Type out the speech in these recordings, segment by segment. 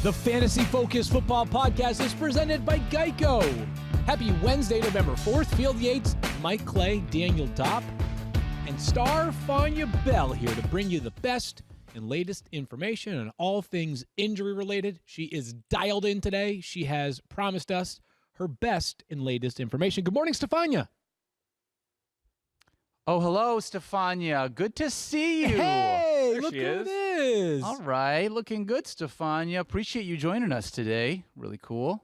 The Fantasy Focus Football Podcast is presented by Geico. Happy Wednesday, November 4th. Field Yates, Mike Clay, Daniel Dopp, and Star Fania Bell here to bring you the best and latest information on all things injury-related. She is dialed in today. She has promised us her best and latest information. Good morning, Stefania. Oh, hello, Stefania. Good to see you. Hey, there look she who is. it is. All right, looking good, Stefania. Appreciate you joining us today. Really cool.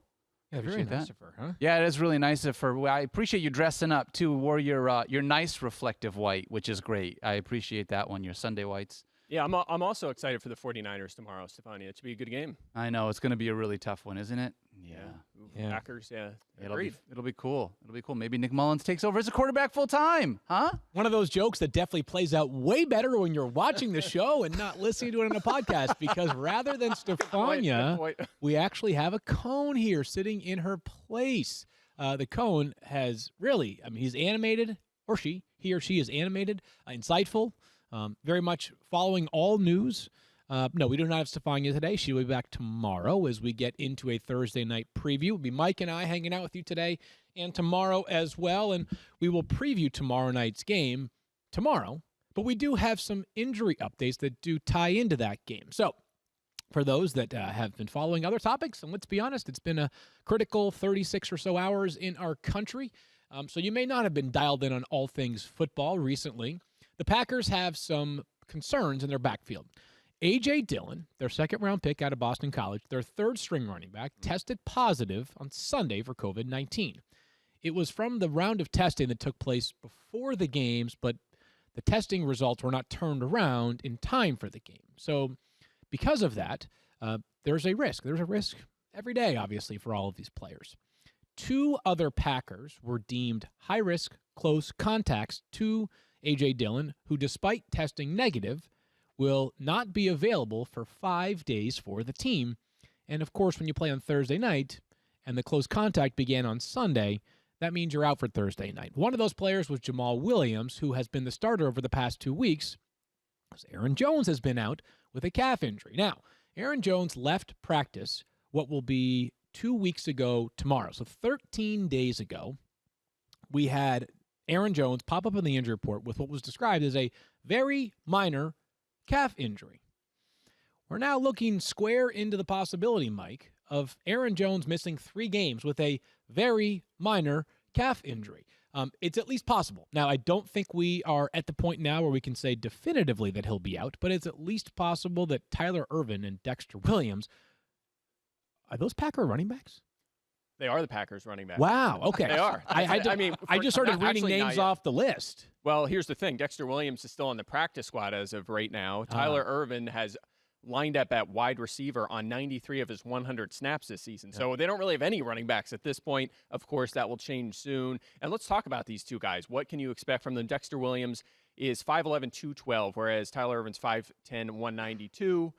Yeah, very Appreciate nice that. of her, huh? Yeah, it is really nice of her. I appreciate you dressing up, too. Wore your nice reflective white, which is great. I appreciate that one, your Sunday whites. Yeah, I'm also excited for the 49ers tomorrow, Stefania. It should be a good game. I know. It's going to be a really tough one, isn't it? Ooh, Yeah. Packers, yeah. It'll Agreed. be cool. It'll be cool. Maybe Nick Mullins takes over as a quarterback full time, huh? One of those jokes that definitely plays out way better when you're watching the show and not listening to it on a podcast, because rather than Stefania, Good point. we actually have a cone here sitting in her place. The cone has really, he's animated, or he or she is animated, insightful, very much following all news. No, we do not have Stefania today. She will be back tomorrow as we get into a Thursday night preview. It'll be Mike and I hanging out with you today and tomorrow as well, and we will preview tomorrow night's game tomorrow. But we do have some injury updates that do tie into that game. So for those that have been following other topics, and let's be honest, it's been a critical 36 or so hours in our country, so you may not have been dialed in on all things football recently. The Packers have some concerns in their backfield. A.J. Dillon, their second-round pick out of Boston College, their third-string running back, tested positive on Sunday for COVID-19. It was from the round of testing that took place before the games, but the testing results were not turned around in time for the game. So because of that, there's a risk. There's a risk every day, obviously, for all of these players. Two other Packers were deemed high-risk, close contacts to A.J. Dillon, who, despite testing negative, will not be available for 5 days for the team. And, of course, when you play on Thursday night and the close contact began on Sunday, that means you're out for Thursday night. One of those players was JAMAAL Williams, who has been the starter over the past 2 weeks. Aaron Jones has been out with a calf injury. Now, Aaron Jones left practice what will be 2 weeks ago tomorrow. So 13 days ago, we had Aaron Jones pop up in the injury report with what was described as a very minor calf injury. We're now looking square into the possibility, Mike, of Aaron Jones missing 3 games with a very minor calf injury. It's at least possible. Now, I don't think we are at the point now where we can say definitively that he'll be out, but it's at least possible that Tyler Ervin and Dexter Williams, are those Packer running backs? They are the Packers running back. Wow, okay. They are. I just started reading names off the list. Well, here's the thing. Dexter Williams is still on the practice squad as of right now. Tyler Ervin has lined up at wide receiver on 93 of his 100 snaps this season. So they don't really have any running backs at this point. Of course, that will change soon. And let's talk about these two guys. What can you expect from them? Dexter Williams is 5'11", 212, whereas Tyler Ervin's 5'10", 192.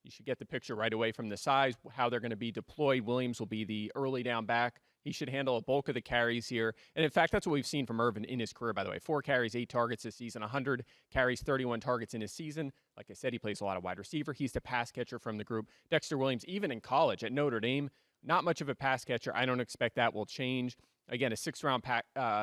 You should get the picture right away from the size, how they're going to be deployed. Williams will be the early down back. He should handle a bulk of the carries here. And, in fact, that's what we've seen from Ervin in his career, by the way. 4 carries, 8 targets this season, 100 carries, 31 targets in his season. Like I said, he plays a lot of wide receiver. He's the pass catcher from the group. Dexter Williams, even in college at Notre Dame, not much of a pass catcher. I don't expect that will change. Again, a 6th-round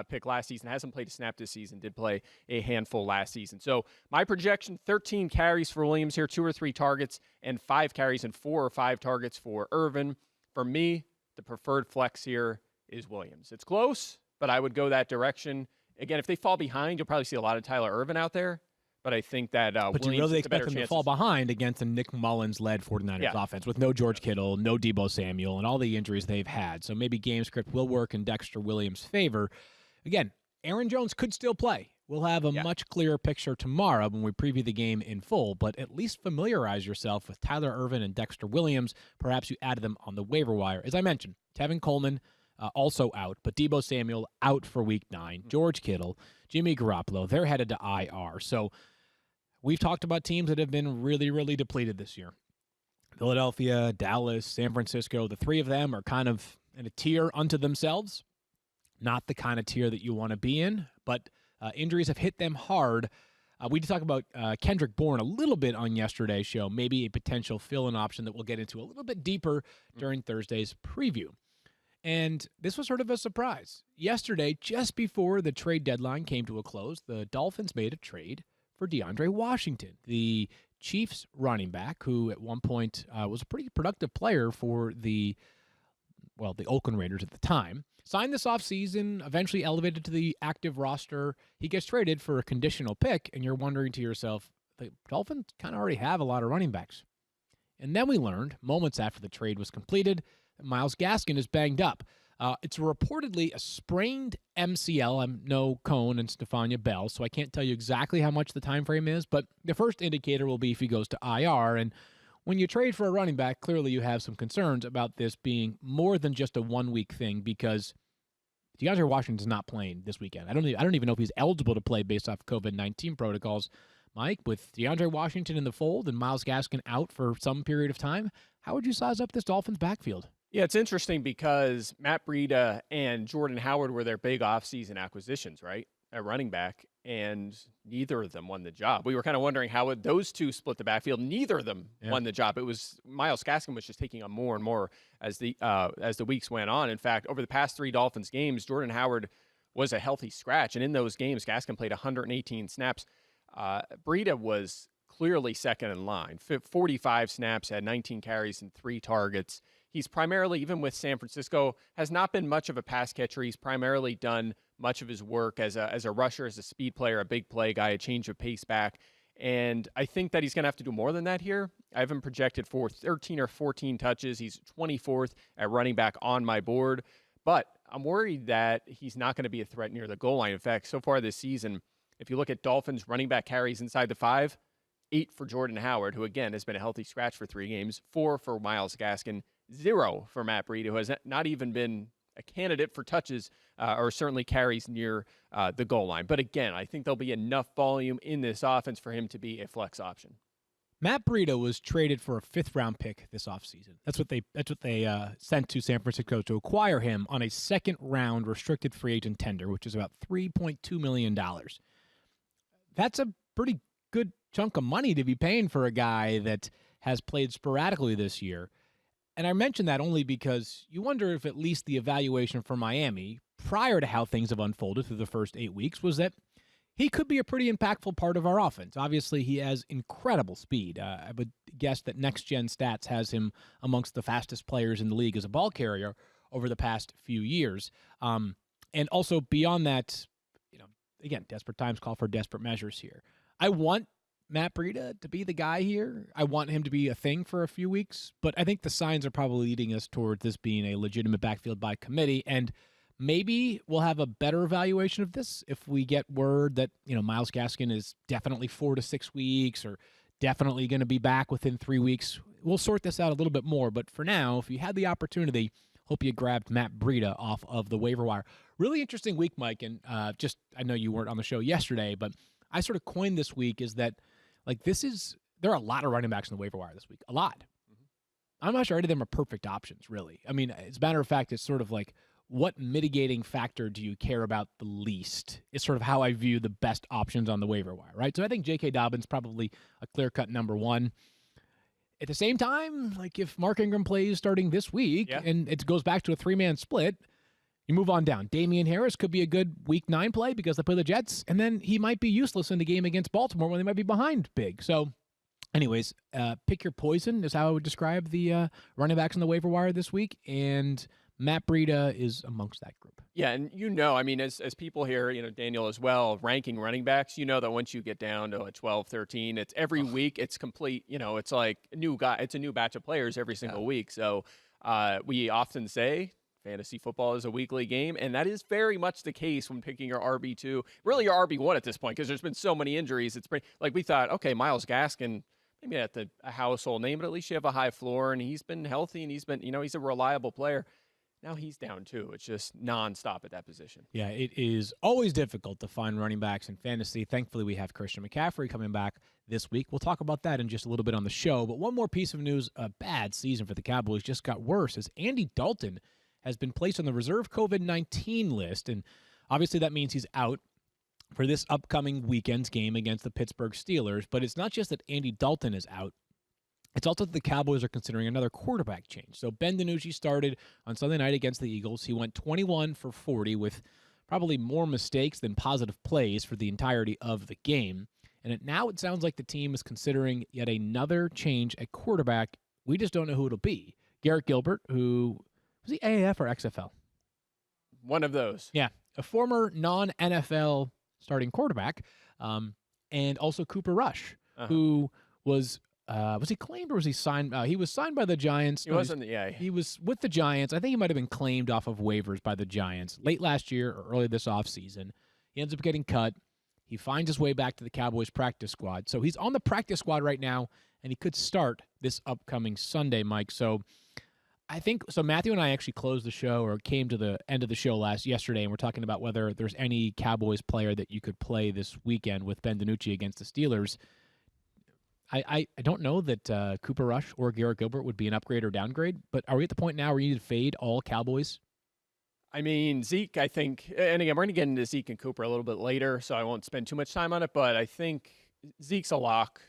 pick last season. Hasn't played a snap this season. Did play a handful last season. So my projection, 13 carries for Williams here, 2 or 3 targets, and 5 carries and 4 or 5 targets for Ervin. For me, the preferred flex here is Williams. It's close, but I would go that direction. Again, if they fall behind, you'll probably see a lot of Tyler Ervin out there. But I think that But you really expect them to fall behind against a Nick Mullins-led 49ers offense with no George Kittle, no Deebo Samuel, and all the injuries they've had. So maybe game script will work in Dexter Williams' favor. Again, Aaron Jones could still play. We'll have a much clearer picture tomorrow when we preview the game in full, but at least familiarize yourself with Tyler Ervin and Dexter Williams. Perhaps you added them on the waiver wire. As I mentioned, Tevin Coleman also out, but Deebo Samuel out for Week 9. George Kittle, Jimmy Garoppolo, they're headed to IR. So we've talked about teams that have been really, really depleted this year. Philadelphia, Dallas, San Francisco, the 3 of them are kind of in a tier unto themselves. Not the kind of tier that you want to be in, but injuries have hit them hard. We did talk about Kendrick Bourne a little bit on yesterday's show, maybe a potential fill-in option that we'll get into a little bit deeper during Thursday's preview. And this was sort of a surprise. Yesterday, just before the trade deadline came to a close, the Dolphins made a trade for DeAndre Washington, the Chiefs running back, who at one point was a pretty productive player for the Oakland Raiders at the time. Signed this offseason, eventually elevated to the active roster. He gets traded for a conditional pick, and you're wondering to yourself, the Dolphins kind of already have a lot of running backs. And then we learned, moments after the trade was completed, that Myles Gaskin is banged up. It's reportedly a sprained MCL. I'm no Cone and Stephania Bell, so I can't tell you exactly how much the time frame is, but the first indicator will be if he goes to IR. And when you trade for a running back, clearly you have some concerns about this being more than just a one-week thing, because DeAndre Washington's not playing this weekend. I don't even know if he's eligible to play based off COVID-19 protocols. Mike, with DeAndre Washington in the fold and Myles Gaskin out for some period of time, how would you size up this Dolphins backfield? Yeah, it's interesting because Matt Breida and Jordan Howard were their big offseason acquisitions, right, at running back, and neither of them won the job. We were kind of wondering how would those two split the backfield. Neither of them won the job. It was Myles Gaskin was just taking on more and more as the weeks went on. In fact, over the past 3 Dolphins games, Jordan Howard was a healthy scratch, and in those games, Gaskin played 118 snaps. Breida was clearly second in line. 45 snaps, had 19 carries and 3 targets. He's primarily, even with San Francisco, has not been much of a pass catcher. He's primarily done much of his work as a rusher, as a speed player, a big play guy, a change of pace back. And I think that he's going to have to do more than that here. I have him projected for 13 or 14 touches. He's 24th at running back on my board. But I'm worried that he's not going to be a threat near the goal line. In fact, so far this season, if you look at Dolphins running back carries inside the 5, 8 for Jordan Howard, who, again, has been a healthy scratch for 3 games, 4 for Myles Gaskin, 0 for Matt Breida, who has not even been a candidate for touches or certainly carries near the goal line. But again, I think there'll be enough volume in this offense for him to be a flex option. Matt Breida was traded for a 5th-round pick this offseason. That's what they sent to San Francisco to acquire him on a 2nd-round restricted free agent tender, which is about $3.2 million. That's a pretty good chunk of money to be paying for a guy that has played sporadically this year. And I mention that only because you wonder if at least the evaluation for Miami, prior to how things have unfolded through the first 8 weeks, was that he could be a pretty impactful part of our offense. Obviously, he has incredible speed. I would guess that Next Gen Stats has him amongst the fastest players in the league as a ball carrier over the past few years. And also beyond that, again, desperate times call for desperate measures here. I want Matt Breida to be the guy here. I want him to be a thing for a few weeks, but I think the signs are probably leading us towards this being a legitimate backfield by committee, and maybe we'll have a better evaluation of this if we get word that, Myles Gaskin is definitely 4 to 6 weeks or definitely going to be back within 3 weeks. We'll sort this out a little bit more, but for now, if you had the opportunity, hope you grabbed Matt Breida off of the waiver wire. Really interesting week, Mike, and I know you weren't on the show yesterday, but I sort of coined this week is that, there are a lot of running backs on the waiver wire this week. A lot. I'm not sure any of them are perfect options, really. I mean, as a matter of fact, it's sort of like, what mitigating factor do you care about the least? It's sort of how I view the best options on the waiver wire, right? So I think J.K. Dobbins probably a clear-cut number 1. At the same time, if Mark Ingram plays starting this week and it goes back to a 3-man split, you move on down. Damian Harris could be a good Week 9 play because they play the Jets, and then he might be useless in the game against Baltimore when they might be behind big. So, anyways, pick your poison is how I would describe the running backs on the waiver wire this week, and Matt Breida is amongst that group. Yeah, and as people here, Daniel as well, ranking running backs, that once you get down to 12, 13, it's every week, it's complete, it's like a new guy, it's a new batch of players every single week. So we often say, fantasy football is a weekly game, and that is very much the case when picking your RB2, really your RB1 at this point, because there's been so many injuries. It's pretty, we thought, okay, Myles Gaskin, maybe at a household name, but at least you have a high floor, and he's been healthy, and he's been, he's a reliable player. Now he's down too. It's just nonstop at that position. Yeah, it is always difficult to find running backs in fantasy. Thankfully, we have Christian McCaffrey coming back this week. We'll talk about that in just a little bit on the show. But one more piece of news, a bad season for the Cowboys just got worse as Andy Dalton has been placed on the reserve COVID-19 list. And obviously that means he's out for this upcoming weekend's game against the Pittsburgh Steelers. But it's not just that Andy Dalton is out. It's also that the Cowboys are considering another quarterback change. So Ben DiNucci started on Sunday night against the Eagles. He went 21 for 40 with probably more mistakes than positive plays for the entirety of the game. And now it sounds like the team is considering yet another change at quarterback. We just don't know who it'll be. Garrett Gilbert, who was he AAF or XFL? One of those. Yeah, a former non-NFL starting quarterback, and also Cooper Rush, who was he claimed or was he signed? He was signed by the Giants. He wasn't. Yeah, he was with the Giants. I think he might have been claimed off of waivers by the Giants late last year or early this offseason. He ends up getting cut. He finds his way back to the Cowboys practice squad. So he's on the practice squad right now, and he could start this upcoming Sunday, Mike. So I think so. Matthew and I actually closed the show or came to the end of the show yesterday, and we're talking about whether there's any Cowboys player that you could play this weekend with Ben DiNucci against the Steelers. I don't know that Cooper Rush or Garrett Gilbert would be an upgrade or downgrade, but are we at the point now where you need to fade all Cowboys? I mean, Zeke, I think, and again, we're going to get into Zeke and Cooper a little bit later, so I won't spend too much time on it, but I think Zeke's a lock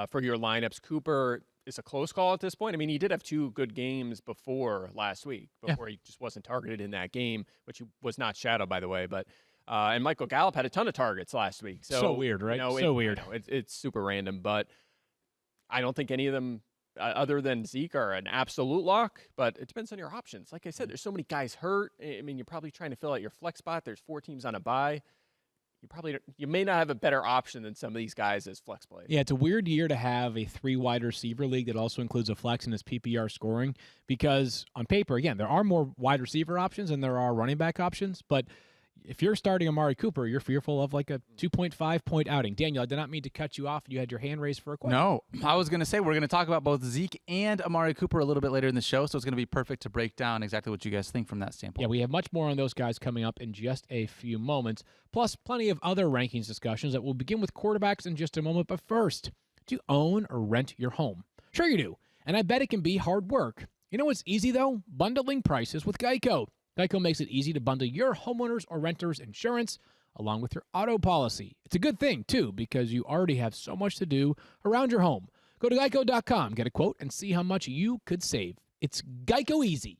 for your lineups. Cooper is a close call at this point. I mean, he did have 2 good games before last week, before he just wasn't targeted in that game, which he was not shadowed, by the way, but and Michael Gallup had a ton of targets last week. So weird, right? Weird. It's super random, but I don't think any of them, other than Zeke, are an absolute lock, but it depends on your options. Like I said, there's so many guys hurt. I mean, you're probably trying to fill out your flex spot. There's 4 teams on a bye. You may not have a better option than some of these guys as flex plays. Yeah, it's a weird year to have a 3 wide receiver league that also includes a flex in its PPR scoring because on paper, again, there are more wide receiver options than there are running back options, but if you're starting Amari Cooper, you're fearful of like a 2.5-point outing. Daniel, I did not mean to cut you off. You had your hand raised for a question. No, I was going to say we're going to talk about both Zeke and Amari Cooper a little bit later in the show, so it's going to be perfect to break down exactly what you guys think from that standpoint. Yeah, we have much more on those guys coming up in just a few moments, plus plenty of other rankings discussions that will begin with quarterbacks in just a moment. But first, do you own or rent your home? Sure you do, and I bet it can be hard work. You know what's easy, though? Bundling prices with Geico. Geico makes it easy to bundle your homeowners or renters insurance along with your auto policy. It's a good thing, too, because you already have so much to do around your home. Go to geico.com, get a quote, and see how much you could save. It's Geico easy.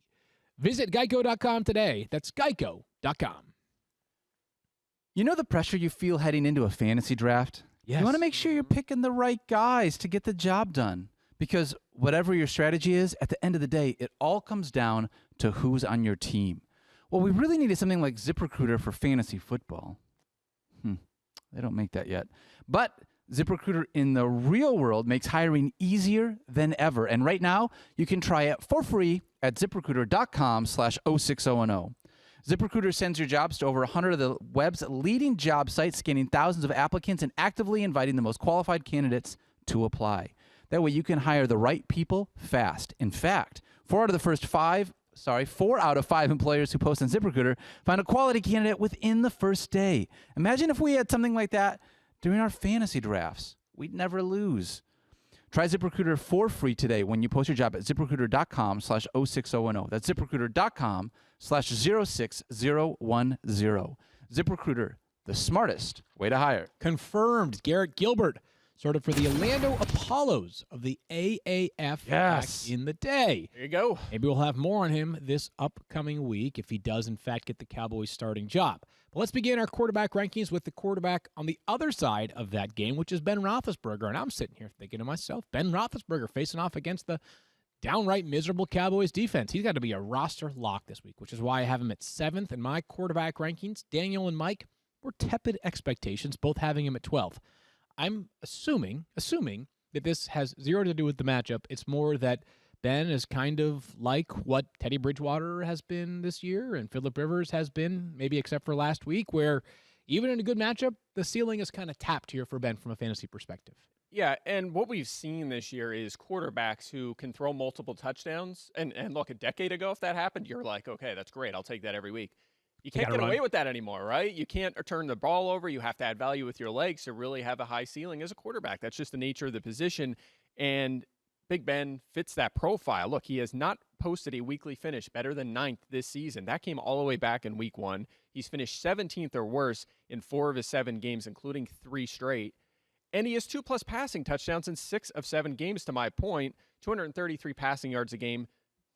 Visit geico.com today. That's geico.com. You know the pressure you feel heading into a fantasy draft? Yes. You want to make sure you're picking the right guys to get the job done. Because whatever your strategy is, at the end of the day, it all comes down to who's on your team. Well, we really needed something like ZipRecruiter for fantasy football. They don't make that yet. But ZipRecruiter in the real world makes hiring easier than ever. And right now, you can try it for free at ZipRecruiter.com/06010. ZipRecruiter sends your jobs to over 100 of the web's leading job sites, scanning thousands of applicants and actively inviting the most qualified candidates to apply. That way you can hire the right people fast. In fact, 4 out of 5 employers who post on ZipRecruiter find a quality candidate within the first day. Imagine if we had something like that during our fantasy drafts. We'd never lose. Try ZipRecruiter for free today when you post your job at ZipRecruiter.com/06010. That's ZipRecruiter.com/06010. ZipRecruiter, the smartest way to hire. Confirmed. Garrett Gilbert started for the Orlando Apollos of the AAF back in the day. There you go. Maybe we'll have more on him this upcoming week if he does, in fact, get the Cowboys starting job. But let's begin our quarterback rankings with the quarterback on the other side of that game, which is Ben Roethlisberger. And I'm sitting here thinking to myself, Ben Roethlisberger facing off against the downright miserable Cowboys defense. He's got to be a roster lock this week, which is why I have him at 7th in my quarterback rankings. Daniel and Mike were tepid expectations, both having him at 12th. I'm assuming that this has zero to do with the matchup. It's more that Ben is kind of like what Teddy Bridgewater has been this year and Phillip Rivers has been, maybe except for last week, where even in a good matchup, the ceiling is kind of tapped here for Ben from a fantasy perspective. Yeah, and what we've seen this year is quarterbacks who can throw multiple touchdowns. And look, a decade ago, if that happened, you're like, okay, that's great. I'll take that every week. You can't get away with that anymore, right? You can't turn the ball over. You have to add value with your legs to really have a high ceiling as a quarterback. That's just the nature of the position. And Big Ben fits that profile. Look, he has not posted a weekly finish better than 9th this season. That came all the way back in week 1. He's finished 17th or worse in 4 of his 7 games, including 3 straight. And he has 2+ passing touchdowns in 6 of 7 games, to my point. 233 passing yards a game,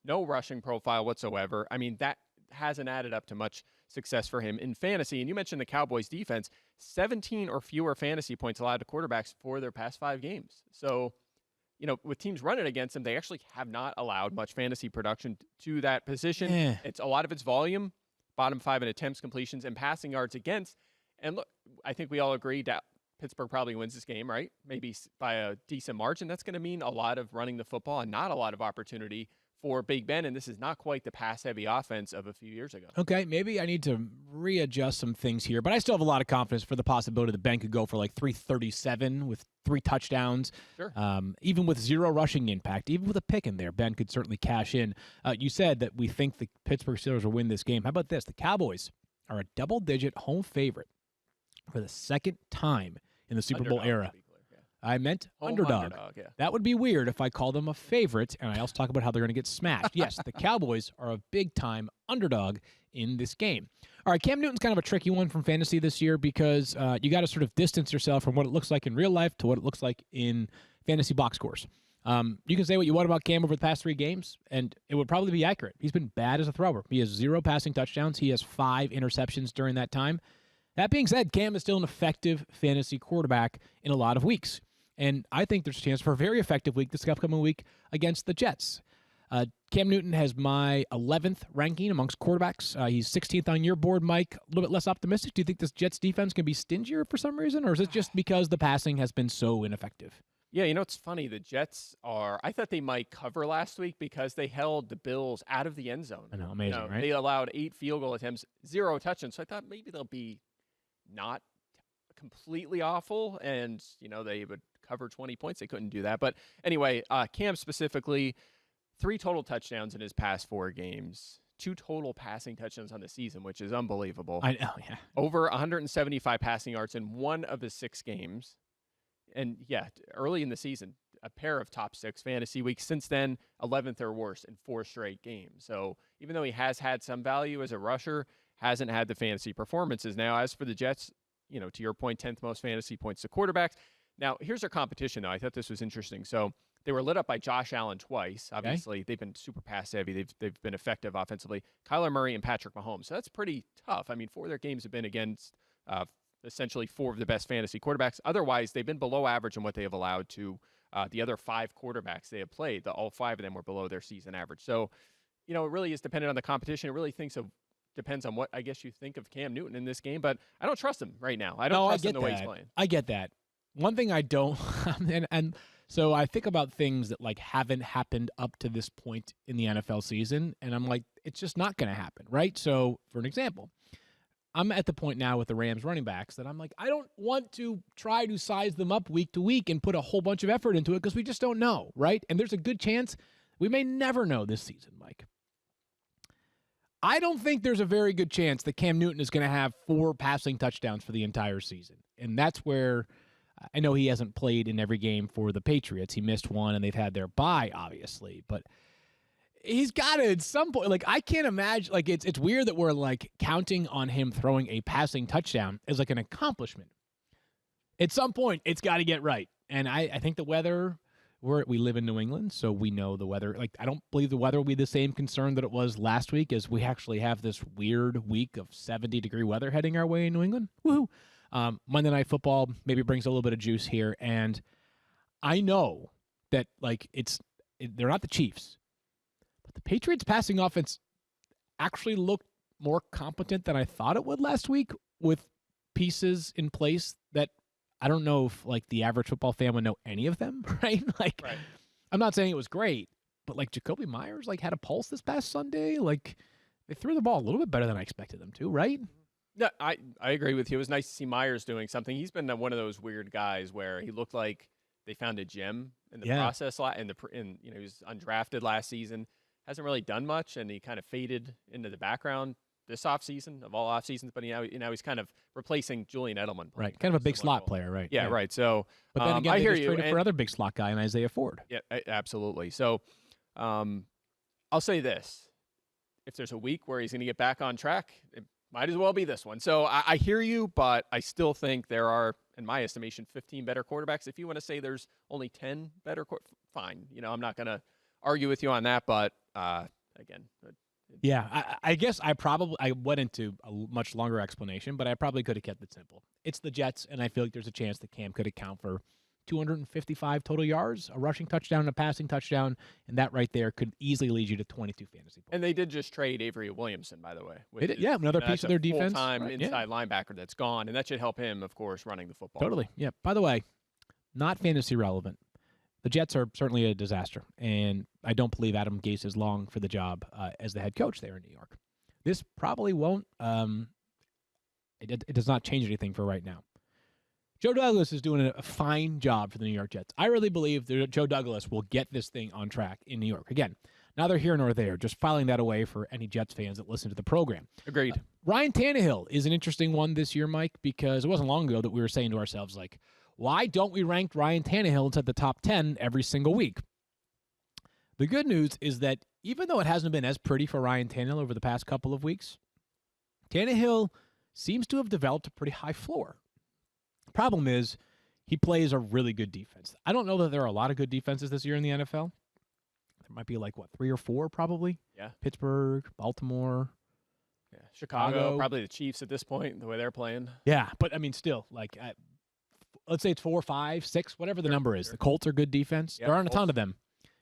no rushing profile whatsoever. I mean, that hasn't added up to much success for him in fantasy. And you mentioned the Cowboys defense, 17 or fewer fantasy points allowed to quarterbacks for their past 5 games. So, with teams running against them, they actually have not allowed much fantasy production to that position. It's a lot of its volume, bottom 5 in attempts, completions, and passing yards against. And look, I think we all agree that Pittsburgh probably wins this game, right? Maybe by a decent margin. That's going to mean a lot of running the football and not a lot of opportunity for Big Ben, and this is not quite the pass-heavy offense of a few years ago. Okay, maybe I need to readjust some things here, but I still have a lot of confidence for the possibility that Ben could go for like 337 with 3 touchdowns. Sure. Even with 0 rushing impact, even with a pick in there, Ben could certainly cash in. You said that we think the Pittsburgh Steelers will win this game. How about this? The Cowboys are a double-digit home favorite for the 2nd time in the Super Bowl era. I meant underdog. Yeah. That would be weird if I called them a favorite, and I also talk about how they're going to get smashed. Yes, the Cowboys are a big-time underdog in this game. All right, Cam Newton's kind of a tricky one from fantasy this year because you got to sort of distance yourself from what it looks like in real life to what it looks like in fantasy box scores. You can say what you want about Cam over the past 3 games, and it would probably be accurate. He's been bad as a thrower. He has 0 passing touchdowns. He has 5 interceptions during that time. That being said, Cam is still an effective fantasy quarterback in a lot of weeks. And I think there's a chance for a very effective week this upcoming week against the Jets. Cam Newton has my 11th ranking amongst quarterbacks. He's 16th on your board, Mike. A little bit less optimistic. Do you think this Jets defense can be stingier for some reason, or is it just because the passing has been so ineffective? Yeah, it's funny. The Jets I thought they might cover last week because they held the Bills out of the end zone. I know, amazing, right? They allowed 8 field goal attempts, 0 touchdowns. So I thought maybe they'll be not completely awful, and they would cover 20 points. They couldn't do that. But anyway, Cam specifically, 3 total touchdowns in his past 4 games, 2 total passing touchdowns on the season, which is unbelievable. I know, yeah. Over 175 passing yards in 1 of his 6 games. And yeah, early in the season, a pair of top 6 fantasy weeks. Since then, 11th or worse in 4 straight games. So even though he has had some value as a rusher, hasn't had the fantasy performances. Now, as for the Jets, to your point, 10th most fantasy points to quarterbacks. Now, here's their competition, though. I thought this was interesting. So they were lit up by Josh Allen twice. Obviously, They've been super pass-heavy. They've been effective offensively. Kyler Murray and Patrick Mahomes. So that's pretty tough. I mean, 4 of their games have been against essentially 4 of the best fantasy quarterbacks. Otherwise, they've been below average in what they have allowed to the other 5 quarterbacks they have played. All 5 of them were below their season average. So, it really is dependent on the competition. It really depends on what I guess you think of Cam Newton in this game, but I don't trust him right now. I don't trust him the way he's playing. I get that. One thing I don't, and so I think about things that like haven't happened up to this point in the NFL season, and I'm like, it's just not going to happen, right? So, for an example, I'm at the point now with the Rams running backs that I'm like, I don't want to try to size them up week to week and put a whole bunch of effort into it because we just don't know, right? And there's a good chance we may never know this season, Mike. I don't think there's a very good chance that Cam Newton is going to have 4 passing touchdowns for the entire season. And that's where I know he hasn't played in every game for the Patriots. He missed 1, and they've had their bye, obviously. But he's got to at some point. Like, I can't imagine. Like, it's weird that we're, like, counting on him throwing a passing touchdown as, like, an accomplishment. At some point, it's got to get right. And I think the weather... We live in New England, so we know the weather. Like, I don't believe the weather will be the same concern that it was last week, as we actually have this weird week of 70-degree weather heading our way in New England. Woohoo! Monday Night Football maybe brings a little bit of juice here, and I know that like they're not the Chiefs, but the Patriots' passing offense actually looked more competent than I thought it would last week, with pieces in place that. I don't know if, like, the average football fan would know any of them, right? Like, right. I'm not saying it was great, but, like, Jacoby Myers, like, had a pulse this past Sunday. Like, they threw the ball a little bit better than I expected them to, right? No, I agree with you. It was nice to see Myers doing something. He's been one of those weird guys where he looked like they found a gem in the process. He was undrafted last season. Hasn't really done much, and he kind of faded into the background this offseason of all off seasons, but he's kind of replacing Julian Edelman. Right, kind of a big slot role. player, right? Yeah, right. So, but then again, I they hear just you. traded for another big slot guy in Isaiah Ford. Yeah, absolutely. So, I'll say this: if there's a week where he's going to get back on track, it might as well be this one. So I hear you, but I still think there are, in my estimation, 15 better quarterbacks. If you want to say there's only 10 better, fine. I'm not going to argue with you on that, but again. Yeah, I guess I went into a much longer explanation, but I probably could have kept it simple. It's the Jets, and I feel like there's a chance that Cam could account for 255 total yards, a rushing touchdown, and a passing touchdown, and that right there could easily lead you to 22 fantasy points. And they did just trade Avery Williamson, by the way. Another piece of their defense. Full-time inside linebacker that's gone, and that should help him, of course, running the football. Totally, yeah. By the way, not fantasy relevant. The Jets are certainly a disaster, and I don't believe Adam Gase is long for the job as the head coach there in New York. This probably won't. It does not change anything for right now. Joe Douglas is doing a fine job for the New York Jets. I really believe that Joe Douglas will get this thing on track in New York. Again, neither here nor there, just filing that away for any Jets fans that listen to the program. Agreed. Ryan Tannehill is an interesting one this year, Mike, because it wasn't long ago that we were saying to ourselves, like, why don't we rank Ryan Tannehill into the top 10 every single week? The good news is that even though it hasn't been as pretty for Ryan Tannehill over the past couple of weeks, Tannehill seems to have developed a pretty high floor. Problem is, he plays a really good defense. I don't know that there are a lot of good defenses this year in the NFL. There might be 3 or 4 probably. Yeah. Pittsburgh, Baltimore. Yeah. Chicago, probably the Chiefs at this point, the way they're playing. Yeah, but still, let's say it's 4, 5, 6, whatever the number is. The Colts are good defense. Yep, there aren't a ton of them.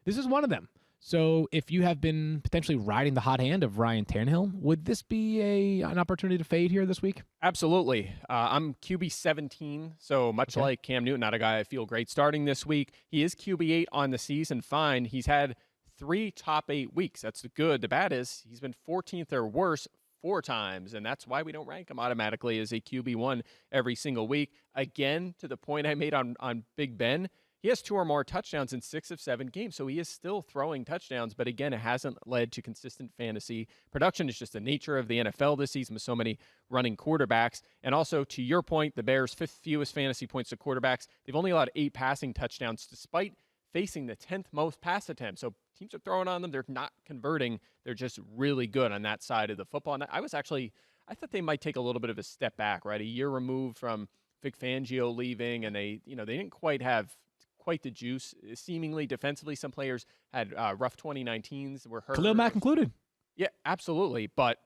This is one of them. So if you have been potentially riding the hot hand of Ryan Tannehill, would this be an opportunity to fade here this week? Absolutely. I'm QB 17, so much like Cam Newton, not a guy I feel great starting this week. He is QB 8 on the season, fine. He's had 3 top 8 weeks. That's the good. The bad is he's been 14th or worse 4 times, and that's why we don't rank him automatically as a QB1 every single week. Again, to the point I made on Big Ben, he has 2 or more touchdowns in 6 of 7 games, so he is still throwing touchdowns, but again, it hasn't led to consistent fantasy production. It's just the nature of the NFL this season with so many running quarterbacks. And also, to your point, the Bears' 5th fewest fantasy points to quarterbacks. They've only allowed 8 passing touchdowns despite facing the 10th most pass attempts. So teams are throwing on them. They're not converting. They're just really good on that side of the football. And I thought they might take a little bit of a step back, right? A year removed from Vic Fangio leaving, and they didn't quite have the juice. Seemingly defensively, some players had rough 2019s, were hurt. Khalil Mack included. Yeah, absolutely. But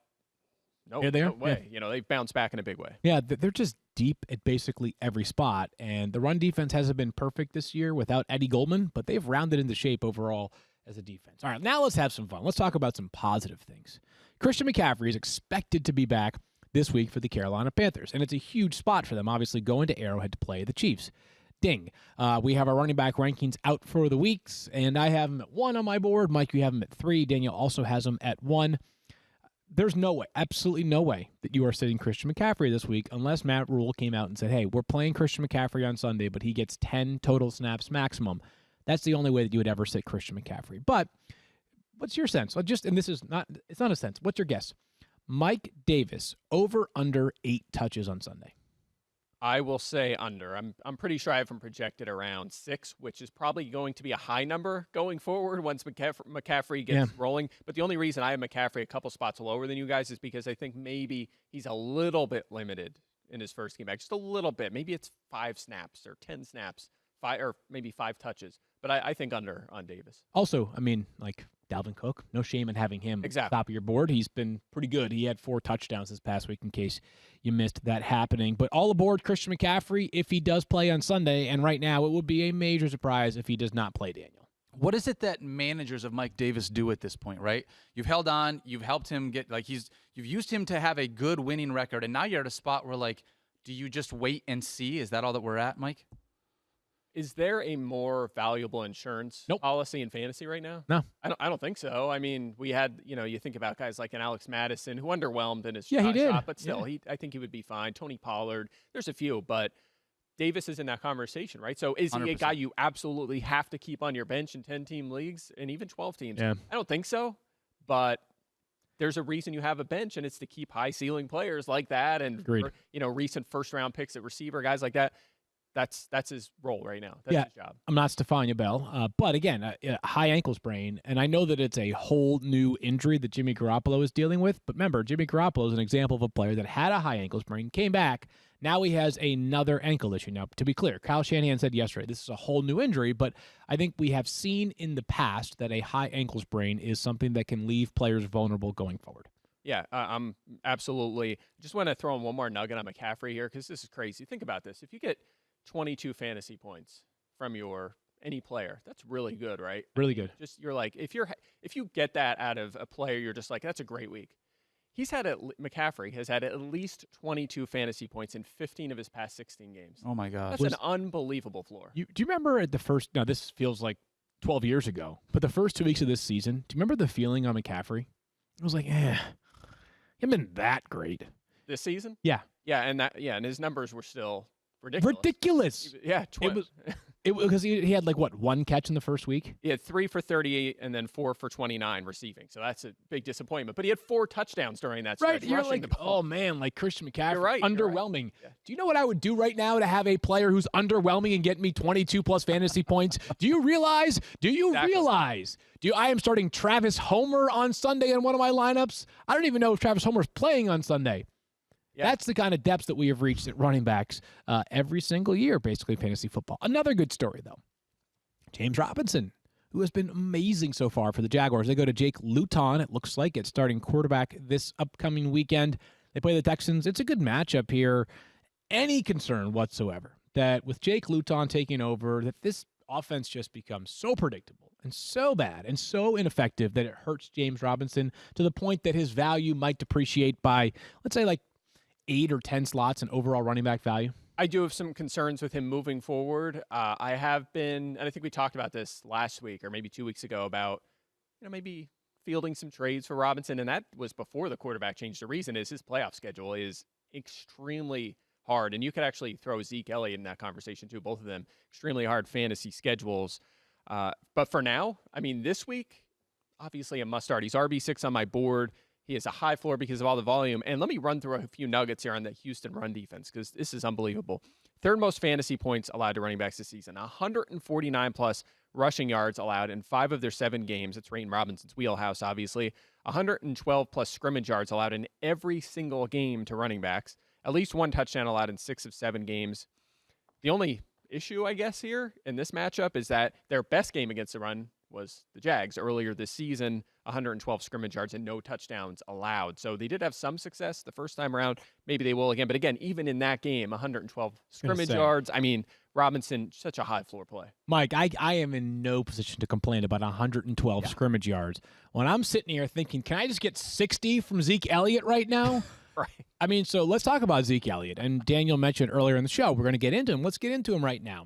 no way. Yeah. They've bounced back in a big way. Yeah, they're just deep at basically every spot, and the run defense hasn't been perfect this year without Eddie Goldman, but they've rounded into shape overall as a defense. All right, now let's have some fun. Let's talk about some positive things. Christian McCaffrey is expected to be back this week for the Carolina Panthers, and it's a huge spot for them, obviously going to Arrowhead to play the Chiefs. Ding. We have our running back rankings out for the weeks, and I have him at 1 on my board. Mike, you have him at 3. Daniel also has him at 1. There's no way, absolutely no way, that you are sitting Christian McCaffrey this week unless Matt Rule came out and said, hey, we're playing Christian McCaffrey on Sunday, but he gets 10 total snaps maximum. That's the only way that you would ever sit Christian McCaffrey. But what's your sense? It's not a sense. What's your guess? Mike Davis, over under 8 touches on Sunday. I will say under. I'm pretty sure I have him projected around 6, which is probably going to be a high number going forward once McCaffrey gets rolling. But the only reason I have McCaffrey a couple spots lower than you guys is because I think maybe he's a little bit limited in his first game back. Just a little bit. Maybe it's 5 snaps or 10 snaps, 5 or maybe 5 touches. But I think under on Davis. Also, Dalvin Cook, no shame in having him top of your board. He's been pretty good. He had 4 touchdowns this past week in case you missed that happening. But all aboard Christian McCaffrey if he does play on Sunday. And right now it would be a major surprise if he does not play, Daniel. What is it that managers of Mike Davis do at this point, right? You've held on. You've helped him get you've used him to have a good winning record. And now you're at a spot where do you just wait and see? Is that all that we're at, Mike? Is there a more valuable insurance policy in fantasy right now? No. I don't think so. I mean, we had, you think about guys like an Alex Madison who underwhelmed in his he did. shot, but still, I think he would be fine. Tony Pollard, there's a few, but Davis is in that conversation, right? So is he 100%. a guy you absolutely have to keep on your bench in 10-team leagues and even 12 teams? Yeah. I don't think so, but there's a reason you have a bench, and it's to keep high ceiling players like that, and Agreed. recent first round picks at receiver, guys like that. That's his role right now. That's his job. I'm not Stephania Bell, but again, a high ankle sprain, and I know that it's a whole new injury that Jimmy Garoppolo is dealing with. But remember, Jimmy Garoppolo is an example of a player that had a high ankle sprain, came back. Now he has another ankle issue. Now, to be clear, Kyle Shanahan said yesterday this is a whole new injury, but I think we have seen in the past that a high ankle sprain is something that can leave players vulnerable going forward. Yeah, I'm absolutely. Just want to throw in one more nugget on McCaffrey here, because this is crazy. Think about this. If you get 22 fantasy points from any player, that's really good, right? Really good. Just you're like, if you get that out of a player, you're just like, that's a great week. McCaffrey has had at least 22 fantasy points in 15 of his past 16 games. Oh my God. That's an unbelievable floor. Do you remember at the first? Now this feels like 12 years ago, but the first 2 weeks of this season, do you remember the feeling on McCaffrey? It was like, he hasn't been that great This season? Yeah, and his numbers were still ridiculous. ridiculous. Yeah, It was because he had like what, 1 catch in the first week. He had 3 for 38 and then 4 for 29 receiving. So that's a big disappointment. But he had 4 touchdowns during that stretch. Right, you're rushing like, the ball. oh man, like Christian McCaffrey, You're right, underwhelming. Yeah. Do you know what I would do right now to have a player who's underwhelming and get me 22 plus fantasy points? Do you realize? I am starting Travis Homer on Sunday in one of my lineups. I don't even know if Travis Homer's playing on Sunday. Yeah. That's the kind of depths that we have reached at running backs every single year, basically, fantasy football. Another good story, though. James Robinson, who has been amazing so far for the Jaguars. They go to Jake Luton, it looks like, at starting quarterback this upcoming weekend. They play the Texans. It's a good matchup here. Any concern whatsoever that with Jake Luton taking over, that this offense just becomes so predictable and so bad and so ineffective that it hurts James Robinson to the point that his value might depreciate by, let's say, like 8 or 10 slots in overall running back value? I do have some concerns with him moving forward. I have been, and I think we talked about this last week or maybe 2 weeks ago about, maybe fielding some trades for Robinson, and that was before the quarterback change. The reason is his playoff schedule is extremely hard, and you could actually throw Zeke Elliott in that conversation too. Both of them extremely hard fantasy schedules. But for now, this week, obviously a must start. He's RB6 on my board. He has a high floor because of all the volume. And let me run through a few nuggets here on the Houston run defense, because this is unbelievable. Third most fantasy points allowed to running backs this season. 149 plus rushing yards allowed in 5 of their 7 games. It's Rain Robinson's wheelhouse, obviously. 112 plus scrimmage yards allowed in every single game to running backs. At least 1 touchdown allowed in 6 of 7 games. The only issue, I guess, here in this matchup is that their best game against the run was the Jags earlier this season, 112 scrimmage yards and no touchdowns allowed. So they did have some success the first time around. Maybe they will again. But again, even in that game, 112 scrimmage yards. Robinson, such a high floor play. Mike, I am in no position to complain about 112 scrimmage yards. When I'm sitting here thinking, can I just get 60 from Zeke Elliott right now? Right. So let's talk about Zeke Elliott. And Daniel mentioned earlier in the show, we're going to get into him. Let's get into him right now.